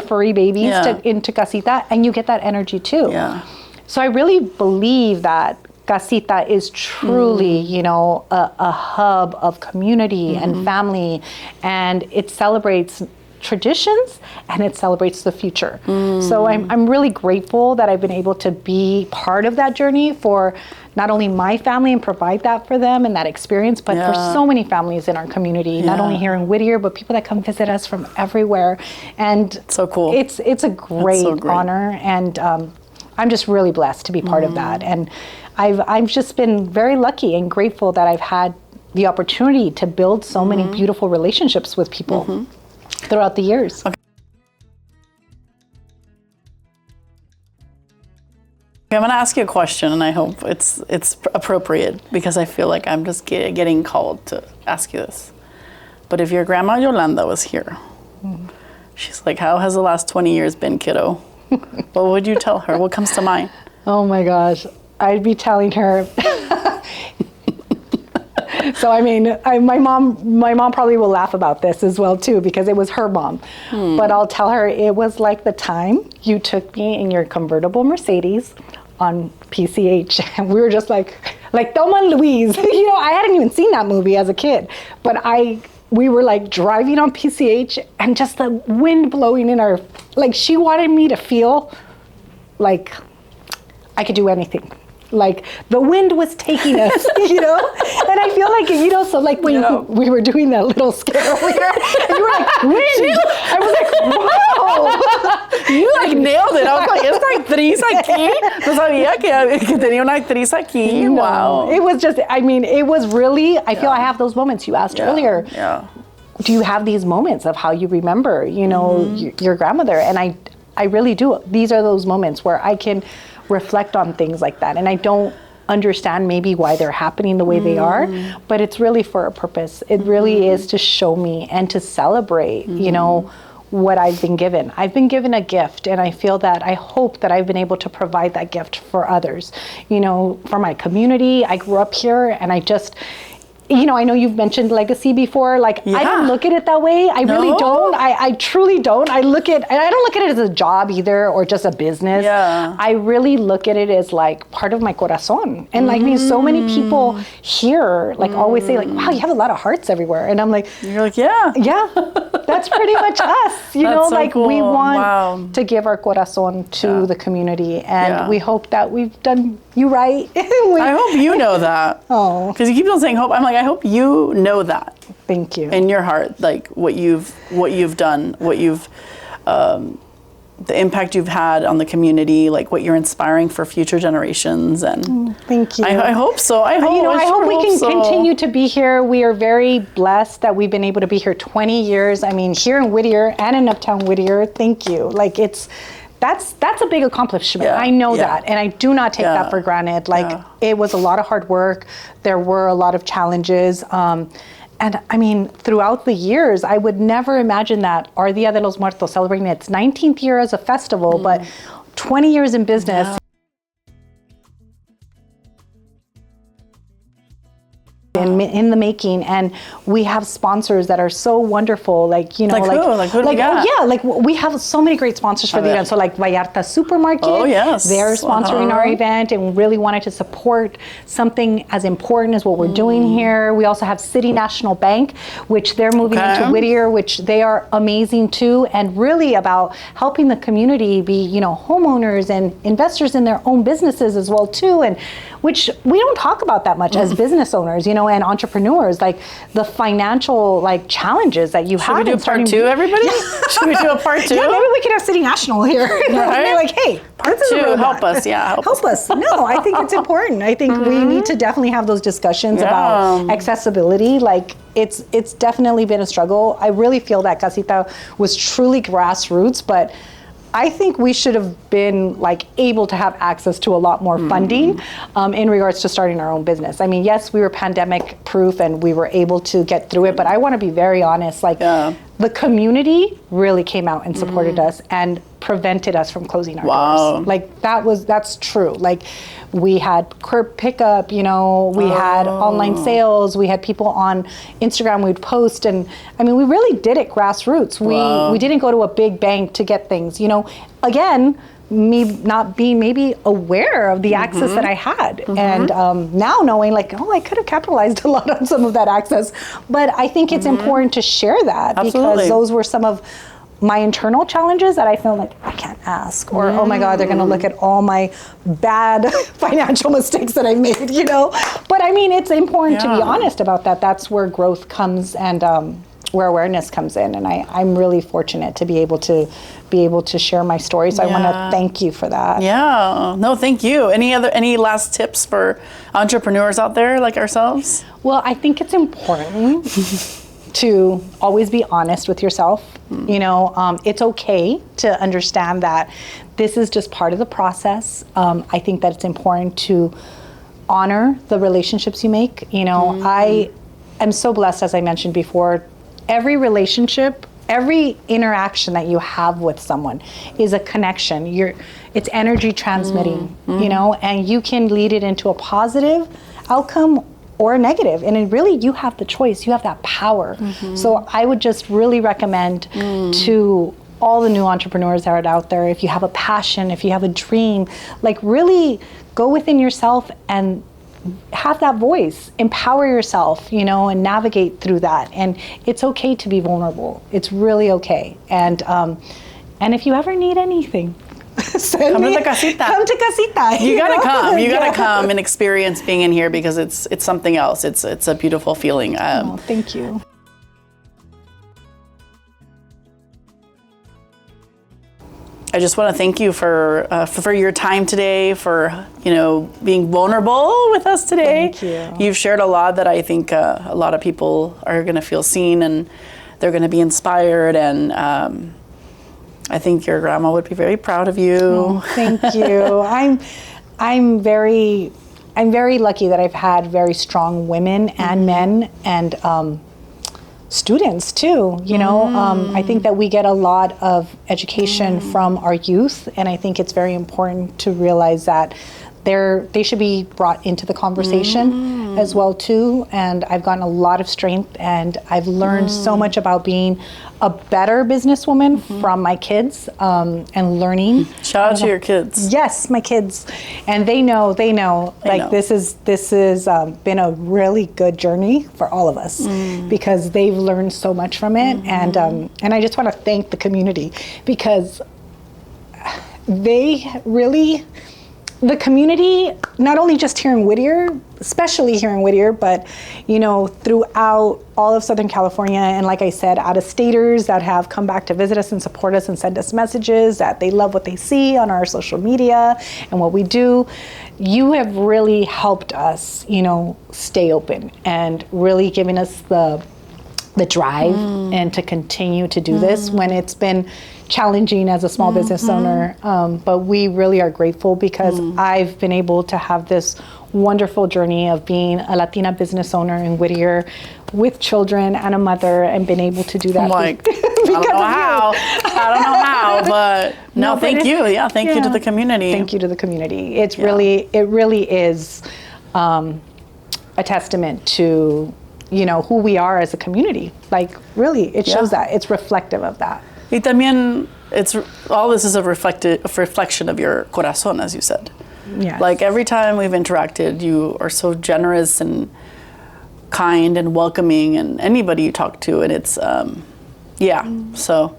Speaker 2: furry babies into Casita, and you get that energy too. Yeah. So I really believe that Casita is truly, you know, a hub of community and family, and it celebrates traditions and it celebrates the future. So I'm really grateful that I've been able to be part of that journey for not only my family and provide that for them and that experience, but for so many families in our community, not only here in Whittier, but people that come visit us from everywhere. And
Speaker 1: so cool.
Speaker 2: It's a great honor, and I'm just really blessed to be part of that. And I've just been very lucky and grateful that I've had the opportunity to build so many beautiful relationships with people throughout the years.
Speaker 1: Okay, I'm going to ask you a question, and I hope it's appropriate because I feel like I'm just getting called to ask you this. But if your grandma Yolanda was here, she's like, how has the last 20 years been, kiddo? What would you tell her? What comes to mind?
Speaker 2: Oh my gosh, I'd be telling her. So I mean, my mom probably will laugh about this as well too, because it was her mom. But I'll tell her it was like the time you took me in your convertible Mercedes on PCH, and we were just like Thelma and Louise. You know, I hadn't even seen that movie as a kid, but we were like driving on PCH and just the wind blowing in our, like she wanted me to feel like I could do anything. Like the wind was taking us, you know? And I feel like, you know, so like when we were doing that little skit earlier, and you were like, wind! I was like, wow!
Speaker 1: You like nailed it. I was like, esta actriz aquí. No sabía que tenía una actriz aquí.
Speaker 2: No,
Speaker 1: wow.
Speaker 2: It was just, I mean, it was really, I feel I have those moments you asked earlier.
Speaker 1: Yeah.
Speaker 2: Do you have these moments of how you remember, you know, your grandmother? And I really do. These are those moments where I can reflect on things like that, and I don't understand maybe why they're happening the way they are, but it's really for a purpose. It really is to show me and to celebrate, you know, what I've been given. I've been given a gift, and I feel that, I hope that I've been able to provide that gift for others, you know, for my community. I grew up here, and you know, I know you've mentioned legacy before. Like, I don't look at it that way. I really don't. I truly don't. I don't look at it as a job either, or just a business.
Speaker 1: Yeah.
Speaker 2: I really look at it as like part of my corazón. And like, I mean, so many people here like always say like, wow, you have a lot of hearts everywhere. And I'm like,
Speaker 1: you're like, yeah,
Speaker 2: that's pretty much us. You know,
Speaker 1: so
Speaker 2: like
Speaker 1: cool.
Speaker 2: we want to give our corazón to the community, and we hope that we've done you right.
Speaker 1: I hope you know that.
Speaker 2: Oh,
Speaker 1: because you keep on saying hope. I'm like, I hope you know that.
Speaker 2: Thank you.
Speaker 1: In your heart, like what you've done, the impact you've had on the community, like what you're inspiring for future generations. And
Speaker 2: thank you.
Speaker 1: I hope so. I hope
Speaker 2: we can continue to be here. We are very blessed that we've been able to be here 20 years. I mean, here in Whittier and in UpTown Whittier. Thank you. Like that's a big accomplishment.
Speaker 1: Yeah.
Speaker 2: I know that, and I do not take that for granted. Like it was a lot of hard work. There were a lot of challenges. And I mean, throughout the years, I would never imagine that our Dia De Los Muertos celebrating its 19th year as a festival, but 20 years in business.
Speaker 1: Yeah.
Speaker 2: In the making, and we have sponsors that are so wonderful, like, you know,
Speaker 1: like who do we got?
Speaker 2: Like we have so many great sponsors for the event. So like Vallarta Supermarket, they're sponsoring our event, and really wanted to support something as important as what we're doing here. We also have City National Bank, which they're moving into Whittier, which they are amazing too, and really about helping the community be, you know, homeowners and investors in their own businesses as well too, and which we don't talk about that much as business owners, you know, and entrepreneurs, like the financial like challenges that you have.
Speaker 1: Should we do a part two, everybody? Should we do a part two?
Speaker 2: Yeah, maybe we can have City National here. Right? Like, hey,
Speaker 1: part two, help us. Yeah,
Speaker 2: help us. No, I think it's important. I think we need to definitely have those discussions about accessibility. Like, it's definitely been a struggle. I really feel that Casita was truly grassroots, but I think we should have been like able to have access to a lot more funding in regards to starting our own business. I mean, yes, we were pandemic proof and we were able to get through it, but I want to be very honest, like the community really came out and supported us and prevented us from closing our doors. Like that's true. Like we had curb pickup, you know, we had online sales, we had people on Instagram, we'd post, and I mean, we really did it grassroots. We didn't go to a big bank to get things, you know, again, me not being maybe aware of the access that I had. And now knowing like, oh, I could have capitalized a lot on some of that access, but I think it's important to share that because those were some of my internal challenges that I feel like I can't ask, or oh my God, they're gonna look at all my bad financial mistakes that I made, you know? But I mean, it's important to be honest about that. That's where growth comes and where awareness comes in. And I'm really fortunate to be able to share my story. So I wanna thank you for that.
Speaker 1: Yeah, no, thank you. Any last tips for entrepreneurs out there like ourselves?
Speaker 2: Well, I think it's important to always be honest with yourself. You know, it's okay to understand that this is just part of the process. I think that it's important to honor the relationships you make. You know, I am so blessed, as I mentioned before, every relationship, every interaction that you have with someone is a connection. It's energy transmitting, you know, and you can lead it into a positive outcome or negative, and it really, you have the choice, you have that power. So I would just really recommend to all the new entrepreneurs that are out there, if you have a passion, if you have a dream, like really go within yourself and have that voice, empower yourself, you know, and navigate through that. And it's okay to be vulnerable. It's really okay. And if you ever need anything, come to Casita. Come to Casita.
Speaker 1: You gotta come. You gotta come and experience being in here because it's something else. It's a beautiful feeling.
Speaker 2: Thank you.
Speaker 1: I just want to thank you for your time today, for being vulnerable with us today.
Speaker 2: Thank you.
Speaker 1: You've shared a lot that I think a lot of people are going to feel seen and they're going to be inspired, and I think your grandma would be very proud of you.
Speaker 2: Oh, thank you. I'm very lucky that I've had very strong women and men and students too. You know, I think that we get a lot of education from our youth, and I think it's very important to realize that they should be brought into the conversation as well too, and I've gotten a lot of strength, and I've learned so much about being a better businesswoman from my kids, and learning.
Speaker 1: Shout out to your kids.
Speaker 2: Yes, my kids, and they know. Like this is been a really good journey for all of us because they've learned so much from it, and I just want to thank the community because they really. The community, not only just here in Whittier, especially here in Whittier, but, you know, throughout all of Southern California, and like I said, out-of-staters that have come back to visit us and support us and send us messages that they love what they see on our social media and what we do. You have really helped us, you know, stay open and really giving us the drive and to continue to do this when it's been challenging as a small business owner. But we really are grateful because I've been able to have this wonderful journey of being a Latina business owner in Whittier with children and a mother and been able to do that.
Speaker 1: Like, I don't know how, but no, thank you. Yeah, thank you to the community.
Speaker 2: Thank you to the community. It really is a testament to, you know, who we are as a community. Like, really, it shows that. It's reflective of that.
Speaker 1: Y también, all this is a reflection of your corazón, as you said.
Speaker 2: Yes.
Speaker 1: Like, every time we've interacted, you are so generous and kind and welcoming, and anybody you talk to, and it's, so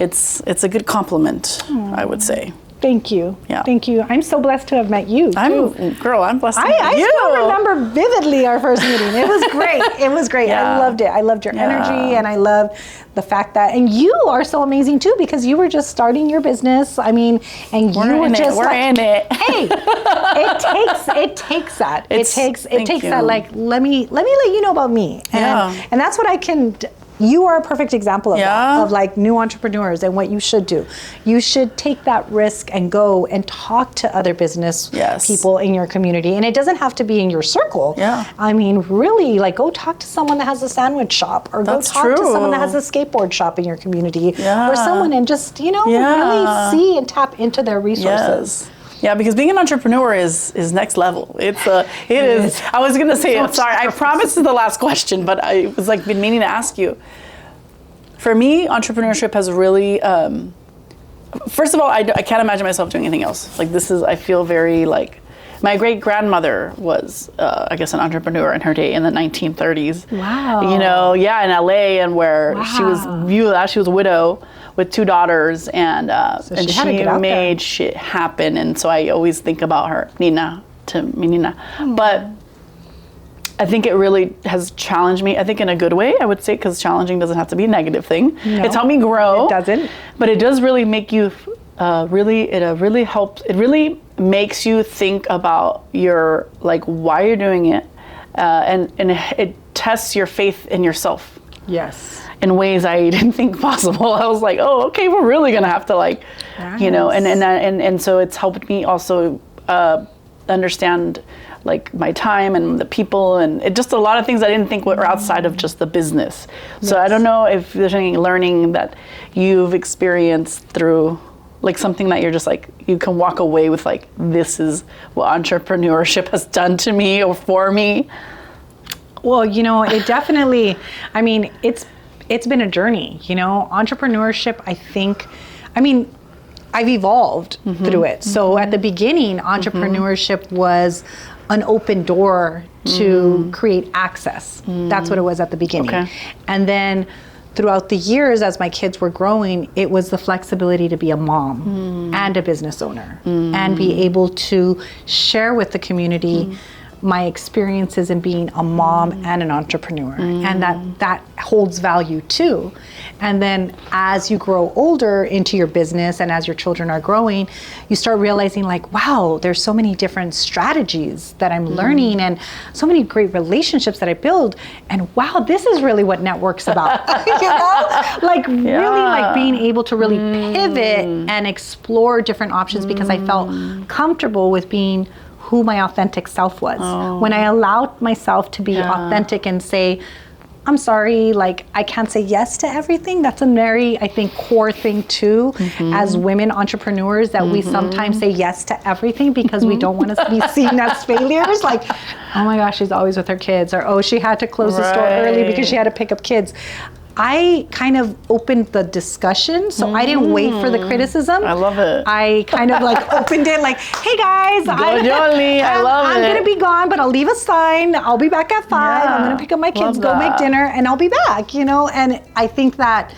Speaker 1: it's a good compliment, I would say.
Speaker 2: Thank you.
Speaker 1: Yeah.
Speaker 2: Thank you. I'm so blessed to have met you.
Speaker 1: I'm blessed to meet you.
Speaker 2: I still remember vividly our first meeting. It was great. It was great.
Speaker 1: Yeah.
Speaker 2: I loved it. I loved your energy, and I loved the fact that, and you are so amazing too, because you were just starting your business. I mean, and
Speaker 1: we're
Speaker 2: you were just
Speaker 1: we're in it.
Speaker 2: Hey, it takes that. It takes that. Like, let me let you know about me. And that's what I can. You are a perfect example of that, of like new entrepreneurs and what you should do. You should take that risk and go and talk to other business people in your community. And it doesn't have to be in your circle.
Speaker 1: Yeah.
Speaker 2: I mean, really, like, go talk to someone that has a sandwich shop, or go talk to someone that has a skateboard shop in your community, or someone, and just, you know, really see and tap into their resources.
Speaker 1: Yeah, because being an entrepreneur is next level. It is. I was gonna say it. Sorry, I promised this is the last question, but I was like been meaning to ask you. For me, entrepreneurship has really. First of all, I can't imagine myself doing anything else. Like, this is. I feel very like. My great grandmother was, I guess, an entrepreneur in her day in the 1930s.
Speaker 2: Wow.
Speaker 1: You know, in LA, and where she was a widow with 2 daughters, and she made shit happen. And so I always think about her, Nina, to mi Nina. But I think it really has challenged me. I think in a good way, I would say, because challenging doesn't have to be a negative thing. No, it's helped me grow.
Speaker 2: It doesn't.
Speaker 1: But it does really make you. It really helps. It really makes you think about your, like, why you're doing it, and it tests your faith in yourself.
Speaker 2: Yes.
Speaker 1: In ways I didn't think possible. I was like, oh, okay, we're really gonna have to, like, you know, and so it's helped me also understand, like, my time and the people, and it just a lot of things I didn't think were outside of just the business. So I don't know if there's any learning that you've experienced through, like, something that you're just like, you can walk away with, like, this is what entrepreneurship has done to me or for me.
Speaker 2: Well, you know, it definitely, I mean, it's been a journey, you know. Entrepreneurship, I mean, I've evolved through it. So at the beginning, entrepreneurship was an open door to create access. That's what it was at the beginning. Okay. And then throughout the years, as my kids were growing, it was the flexibility to be a mom and a business owner and be able to share with the community my experiences in being a mom and an entrepreneur, and that holds value too. And then as you grow older into your business, and as your children are growing, you start realizing, like, wow, there's so many different strategies that I'm learning, and so many great relationships that I build, and wow, this is really what network's about. You know, like, really, like, being able to really pivot and explore different options, because I felt comfortable with being who my authentic self was. When I allowed myself to be authentic and say, I'm sorry, like, I can't say yes to everything. That's a very, I think, core thing too, as women entrepreneurs, that we sometimes say yes to everything because we don't want to be seen as failures. Like, oh my gosh, she's always with her kids, or oh, she had to close the store early because she had to pick up kids. I kind of opened the discussion, so I didn't wait for the criticism.
Speaker 1: I love it.
Speaker 2: I kind of like opened it like, hey guys, I'm going to be gone, but I'll leave a sign. I'll be back at 5. I'm going to pick up my kids, go make dinner, and I'll be back, you know? And I think that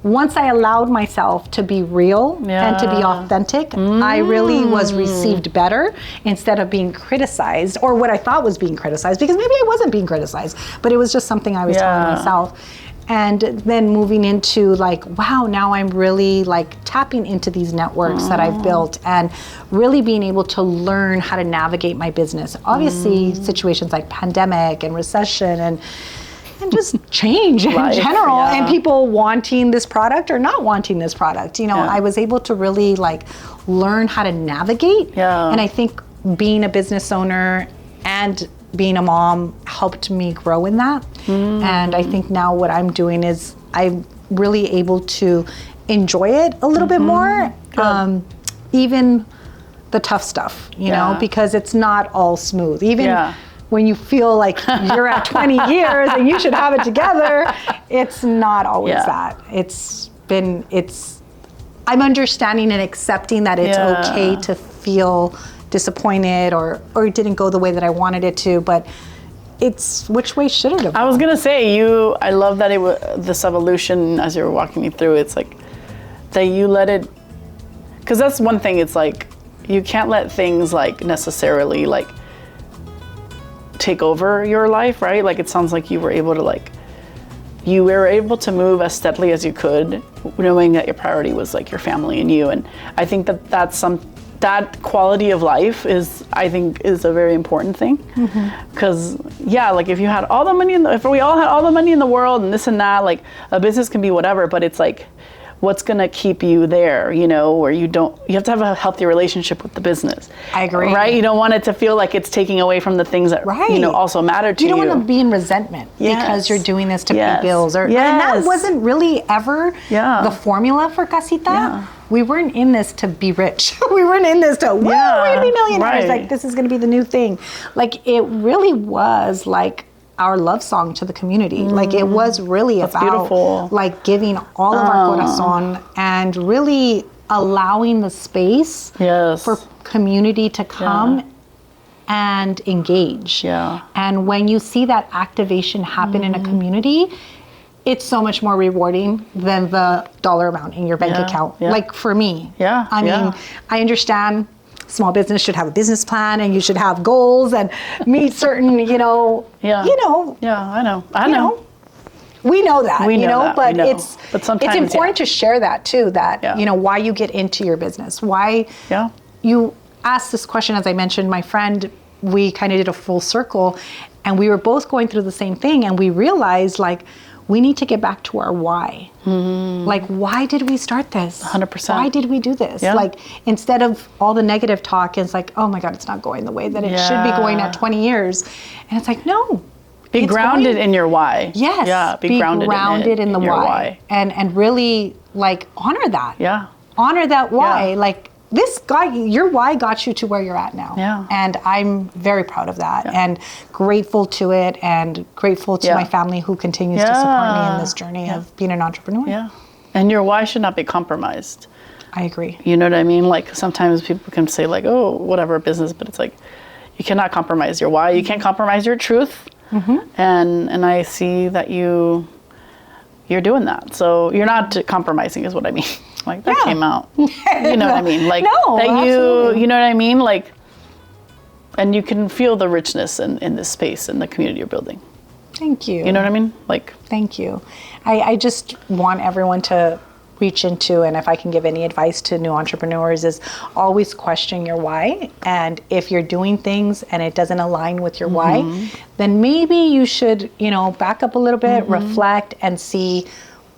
Speaker 2: once I allowed myself to be real and to be authentic, I really was received better instead of being criticized, or what I thought was being criticized, because maybe I wasn't being criticized, but it was just something I was telling myself. And then moving into like, wow, now I'm really like tapping into these networks that I've built and really being able to learn how to navigate my business. Obviously, situations like pandemic and recession and just change in general, and people wanting this product or not wanting this product. You know, I was able to really like learn how to navigate. And I think being a business owner and being a mom helped me grow in that. And I think now what I'm doing is I'm really able to enjoy it a little bit more, even the tough stuff, you know, because it's not all smooth. Even when you feel like you're at 20 years and you should have it together, it's not always that. I'm understanding and accepting that it's okay to feel disappointed or it didn't go the way that I wanted it to, but it's which way should it have gone?
Speaker 1: I was gonna say I love that it was this evolution as you were walking me through. It's like that you let it, because that's one thing. It's like you can't let things like necessarily like take over your life, right? Like it sounds like you were able to move as steadily as you could, knowing that your priority was like your family and you. And I think that quality of life is a very important thing, because like if you had all the money if we all had all the money in the world and this and that, like a business can be whatever, but it's like what's gonna keep you there, you know, where you have to have a healthy relationship with the business.
Speaker 2: I agree.
Speaker 1: Right? You don't want it to feel like it's taking away from the things that you know also matter to you.
Speaker 2: You don't want to be in resentment because you're doing this to pay bills, and that wasn't really ever the formula for Casita. We weren't in this to be rich. We weren't in this to, we're gonna be millionaires. Like this is gonna be the new thing. Like it really was like our love song to the community. Like it was really about like giving all of our corazón and really allowing the space for community to come and engage. And when you see that activation happen in a community, it's so much more rewarding than the dollar amount in your bank account. Like for me, I mean, I understand small business should have a business plan and you should have goals and meet certain, I know. We know that, but it's important to share that too, that, why you get into your business, why you asked this question. As I mentioned, my friend, we kind of did a full circle and we were both going through the same thing, and we realized like, we need to get back to our why. Like, why did we start this?
Speaker 1: 100%.
Speaker 2: Why did we do this? Like, instead of all the negative talk, it's like, oh my God, it's not going the way that it should be going at 20 years. And it's like, no.
Speaker 1: Be grounded in your why.
Speaker 2: Yes.
Speaker 1: Yeah,
Speaker 2: be grounded in the why. And really, like, honor that.
Speaker 1: Yeah.
Speaker 2: Honor that why. Like, your why got you to where you're at now. And I'm very proud of that and grateful to it, and grateful to my family who continues to support me in this journey of being an entrepreneur.
Speaker 1: And your why should not be compromised.
Speaker 2: I agree.
Speaker 1: You know what I mean? Like sometimes people can say like, oh, whatever business, but it's like, you cannot compromise your why. You can't compromise your truth. And I see that you're doing that. So you're not compromising is what I mean. Like that came out, you know what I mean? Like you know what I mean? Like, and you can feel the richness in this space and the community you're building.
Speaker 2: Thank you.
Speaker 1: You know what I mean? Like,
Speaker 2: thank you. I just want everyone to reach into, and if I can give any advice to new entrepreneurs, is always question your why. And if you're doing things and it doesn't align with your why, then maybe you should, back up a little bit, reflect, and see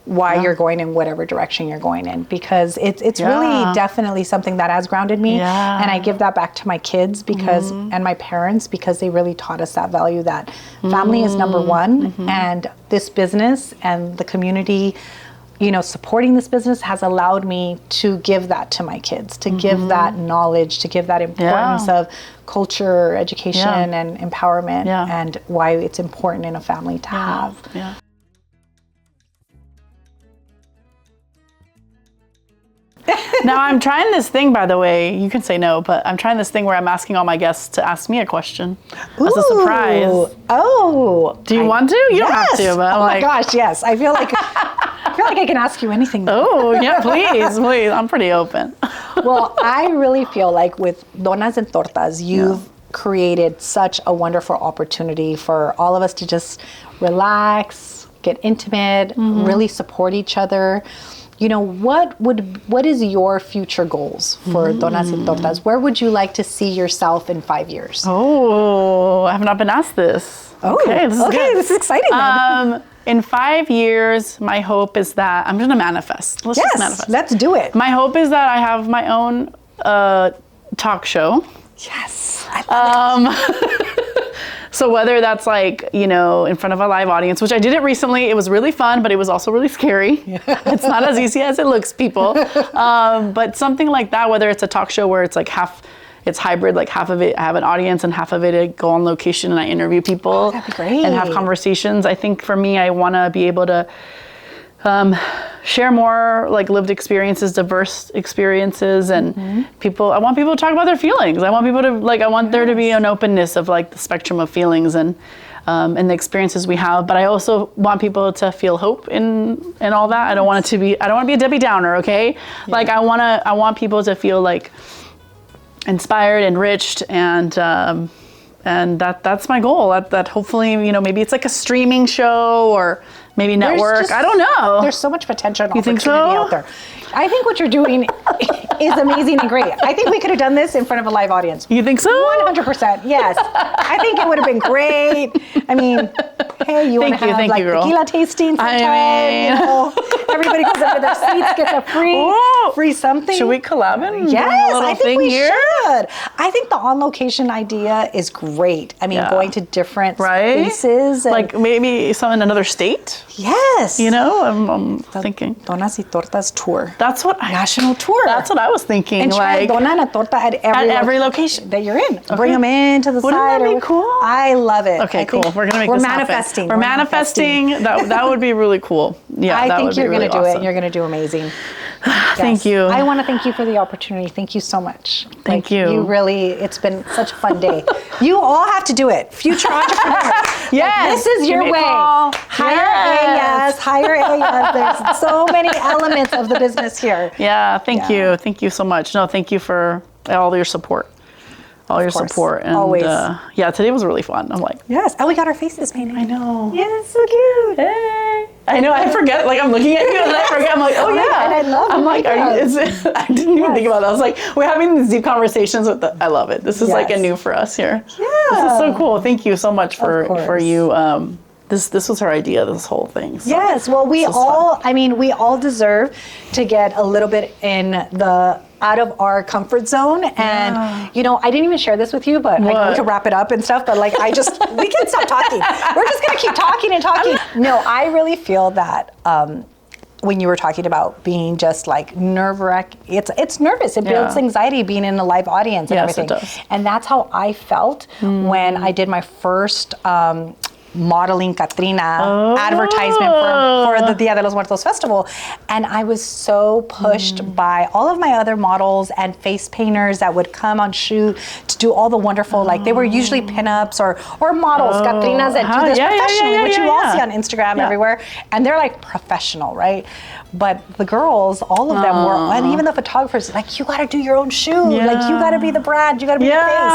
Speaker 2: why you're going in whatever direction you're going in, because it's really definitely something that has grounded me. And I give that back to my kids because and my parents, because they really taught us that value that family is number one, and this business and the community, supporting this business has allowed me to give that to my kids, to give that knowledge, to give that importance of culture, education, and empowerment, and why it's important in a family to have.
Speaker 1: Yeah. Now I'm trying this thing, by the way, you can say no, but I'm trying this thing where I'm asking all my guests to ask me a question as a surprise.
Speaker 2: Oh.
Speaker 1: Do you want to? You don't have to, but
Speaker 2: my gosh, yes. I feel like I can ask you anything now.
Speaker 1: Oh, yeah, please. I'm pretty open.
Speaker 2: Well, I really feel like with Donas and Tortas, you've created such a wonderful opportunity for all of us to just relax, get intimate, really support each other. What is your future goals for Donas and Tortas? Where would you like to see yourself in 5 years?
Speaker 1: Oh, I have not been asked this. Okay, this is good.
Speaker 2: This is exciting.
Speaker 1: In 5 years, my hope is that I'm going to manifest. Let's just manifest.
Speaker 2: Let's do it.
Speaker 1: My hope is that I have my own talk show.
Speaker 2: Yes, I love it.
Speaker 1: So whether that's in front of a live audience, which I did it recently, it was really fun, but it was also really scary. It's not as easy as it looks, people. But something like that, whether it's a talk show where it's it's hybrid, like half of it I have an audience and half of it I go on location and I interview people.
Speaker 2: Oh, that'd be great.
Speaker 1: And have conversations. I think for me, I want to be able to share more lived experiences, diverse experiences, and I want people to talk about their feelings. I want people to I want there to be an openness of the spectrum of feelings and the experiences we have. But I also want people to feel hope in all that. I don't want to be a Debbie Downer. Okay, I want people to feel inspired, enriched, and that's my goal. That hopefully maybe it's a streaming show or maybe network. I don't know.
Speaker 2: There's so much potential and
Speaker 1: opportunity
Speaker 2: out there. I think what you're doing is amazing and great. I think we could have done this in front of a live audience.
Speaker 1: You think so?
Speaker 2: 100%. Yes. I think it would have been great. I mean, hey, you want to have tequila tasting sometime? Everybody goes up to their seats, gets a free something.
Speaker 1: Should we collab and
Speaker 2: yes,
Speaker 1: do a little
Speaker 2: I think
Speaker 1: thing
Speaker 2: we
Speaker 1: here?
Speaker 2: should. I think the on-location idea is great. I mean, going to different spaces. And
Speaker 1: maybe in another state?
Speaker 2: Yes.
Speaker 1: I'm thinking.
Speaker 2: Donas y Tortas tour.
Speaker 1: That's what
Speaker 2: National tour.
Speaker 1: That's what I was thinking.
Speaker 2: And try Dona and a Torta at every
Speaker 1: location
Speaker 2: that you're in. Okay. Bring them into the side.
Speaker 1: Wouldn't that be cool?
Speaker 2: I love it.
Speaker 1: Okay, cool. We're going to make this
Speaker 2: manifesting.
Speaker 1: Happen. We're manifesting. That would be really cool. Yeah,
Speaker 2: I think you're going to do
Speaker 1: awesome.
Speaker 2: it, and you're going to do amazing.
Speaker 1: Thank you.
Speaker 2: I want to thank you for the opportunity. Thank you so much.
Speaker 1: Thank you.
Speaker 2: You really, it's been such a fun day. You all have to do it. Future entrepreneurs.
Speaker 1: Yes.
Speaker 2: This is your way. Hire a yes. There's so many elements of the business here.
Speaker 1: Yeah, thank you. Thank you so much. No, thank you for all your support. Support. And
Speaker 2: always.
Speaker 1: Today was really fun. I'm
Speaker 2: yes. And we got our faces painted.
Speaker 1: I know.
Speaker 2: Yeah, it's so cute.
Speaker 1: Hey. I know, I forget, I'm looking at you and I forget, I'm oh yeah.
Speaker 2: And I love it.
Speaker 1: I didn't even think about that. I was we're having these deep conversations I love it. This is a new for us here.
Speaker 2: Yeah.
Speaker 1: This is so cool. Thank you so much for you. This was her idea, this whole thing. So.
Speaker 2: Yes, well we all deserve to get a little bit out of our comfort zone. And, I didn't even share this with you, but I know we could wrap it up and stuff, but we can stop talking. We're just going to keep talking and talking. No, I really feel that when you were talking about being just nerve-wracked, it's nervous. It builds anxiety being in a live audience and everything.
Speaker 1: It does.
Speaker 2: And that's how I felt when I did my first modeling Katrina advertisement for the Dia De Los Muertos festival. And I was so pushed by all of my other models and face painters that would come on shoot to do all the wonderful, they were usually pinups or models, Katrinas that do this professionally, which you all see on Instagram everywhere. And they're professional, right? But the girls, all of them were, and even the photographers, you got to do your own shoot. You got to be the brand, you got to be the face.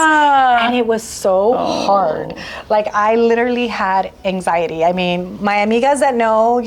Speaker 2: And it was so hard. I literally had anxiety. I mean, my amigas that know,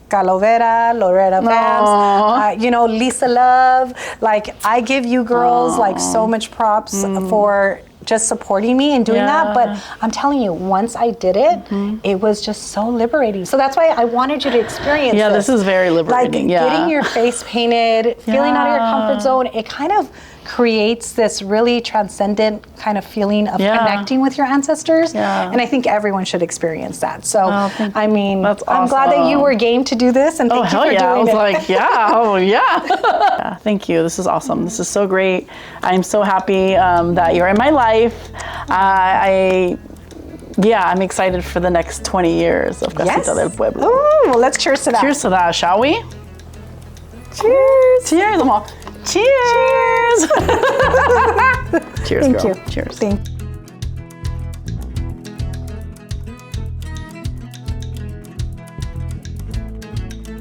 Speaker 2: Calovera, Loretta Vance, Lisa Love. I give you girls so much props for just supporting me and doing that. But I'm telling you, once I did it, it was just so liberating. So that's why I wanted you to experience
Speaker 1: this is very liberating.
Speaker 2: Getting your face painted, feeling out of your comfort zone, it kind of creates this really transcendent kind of feeling of connecting with your ancestors. And I think everyone should experience that. So, I mean,
Speaker 1: that's
Speaker 2: I'm glad that you were game to do this, and thank you for doing it.
Speaker 1: I was like, yeah, thank you. This is awesome. This is so great. I'm so happy that you're in my life. I'm excited for the next 20 years of Casita del Pueblo.
Speaker 2: Ooh, well, let's cheers to that.
Speaker 1: Cheers to that, shall we?
Speaker 2: Cheers.
Speaker 1: Cheers, Amal. Cheers. Cheers,
Speaker 2: Thank
Speaker 1: girl.
Speaker 2: you.
Speaker 1: Cheers.
Speaker 2: Thank you.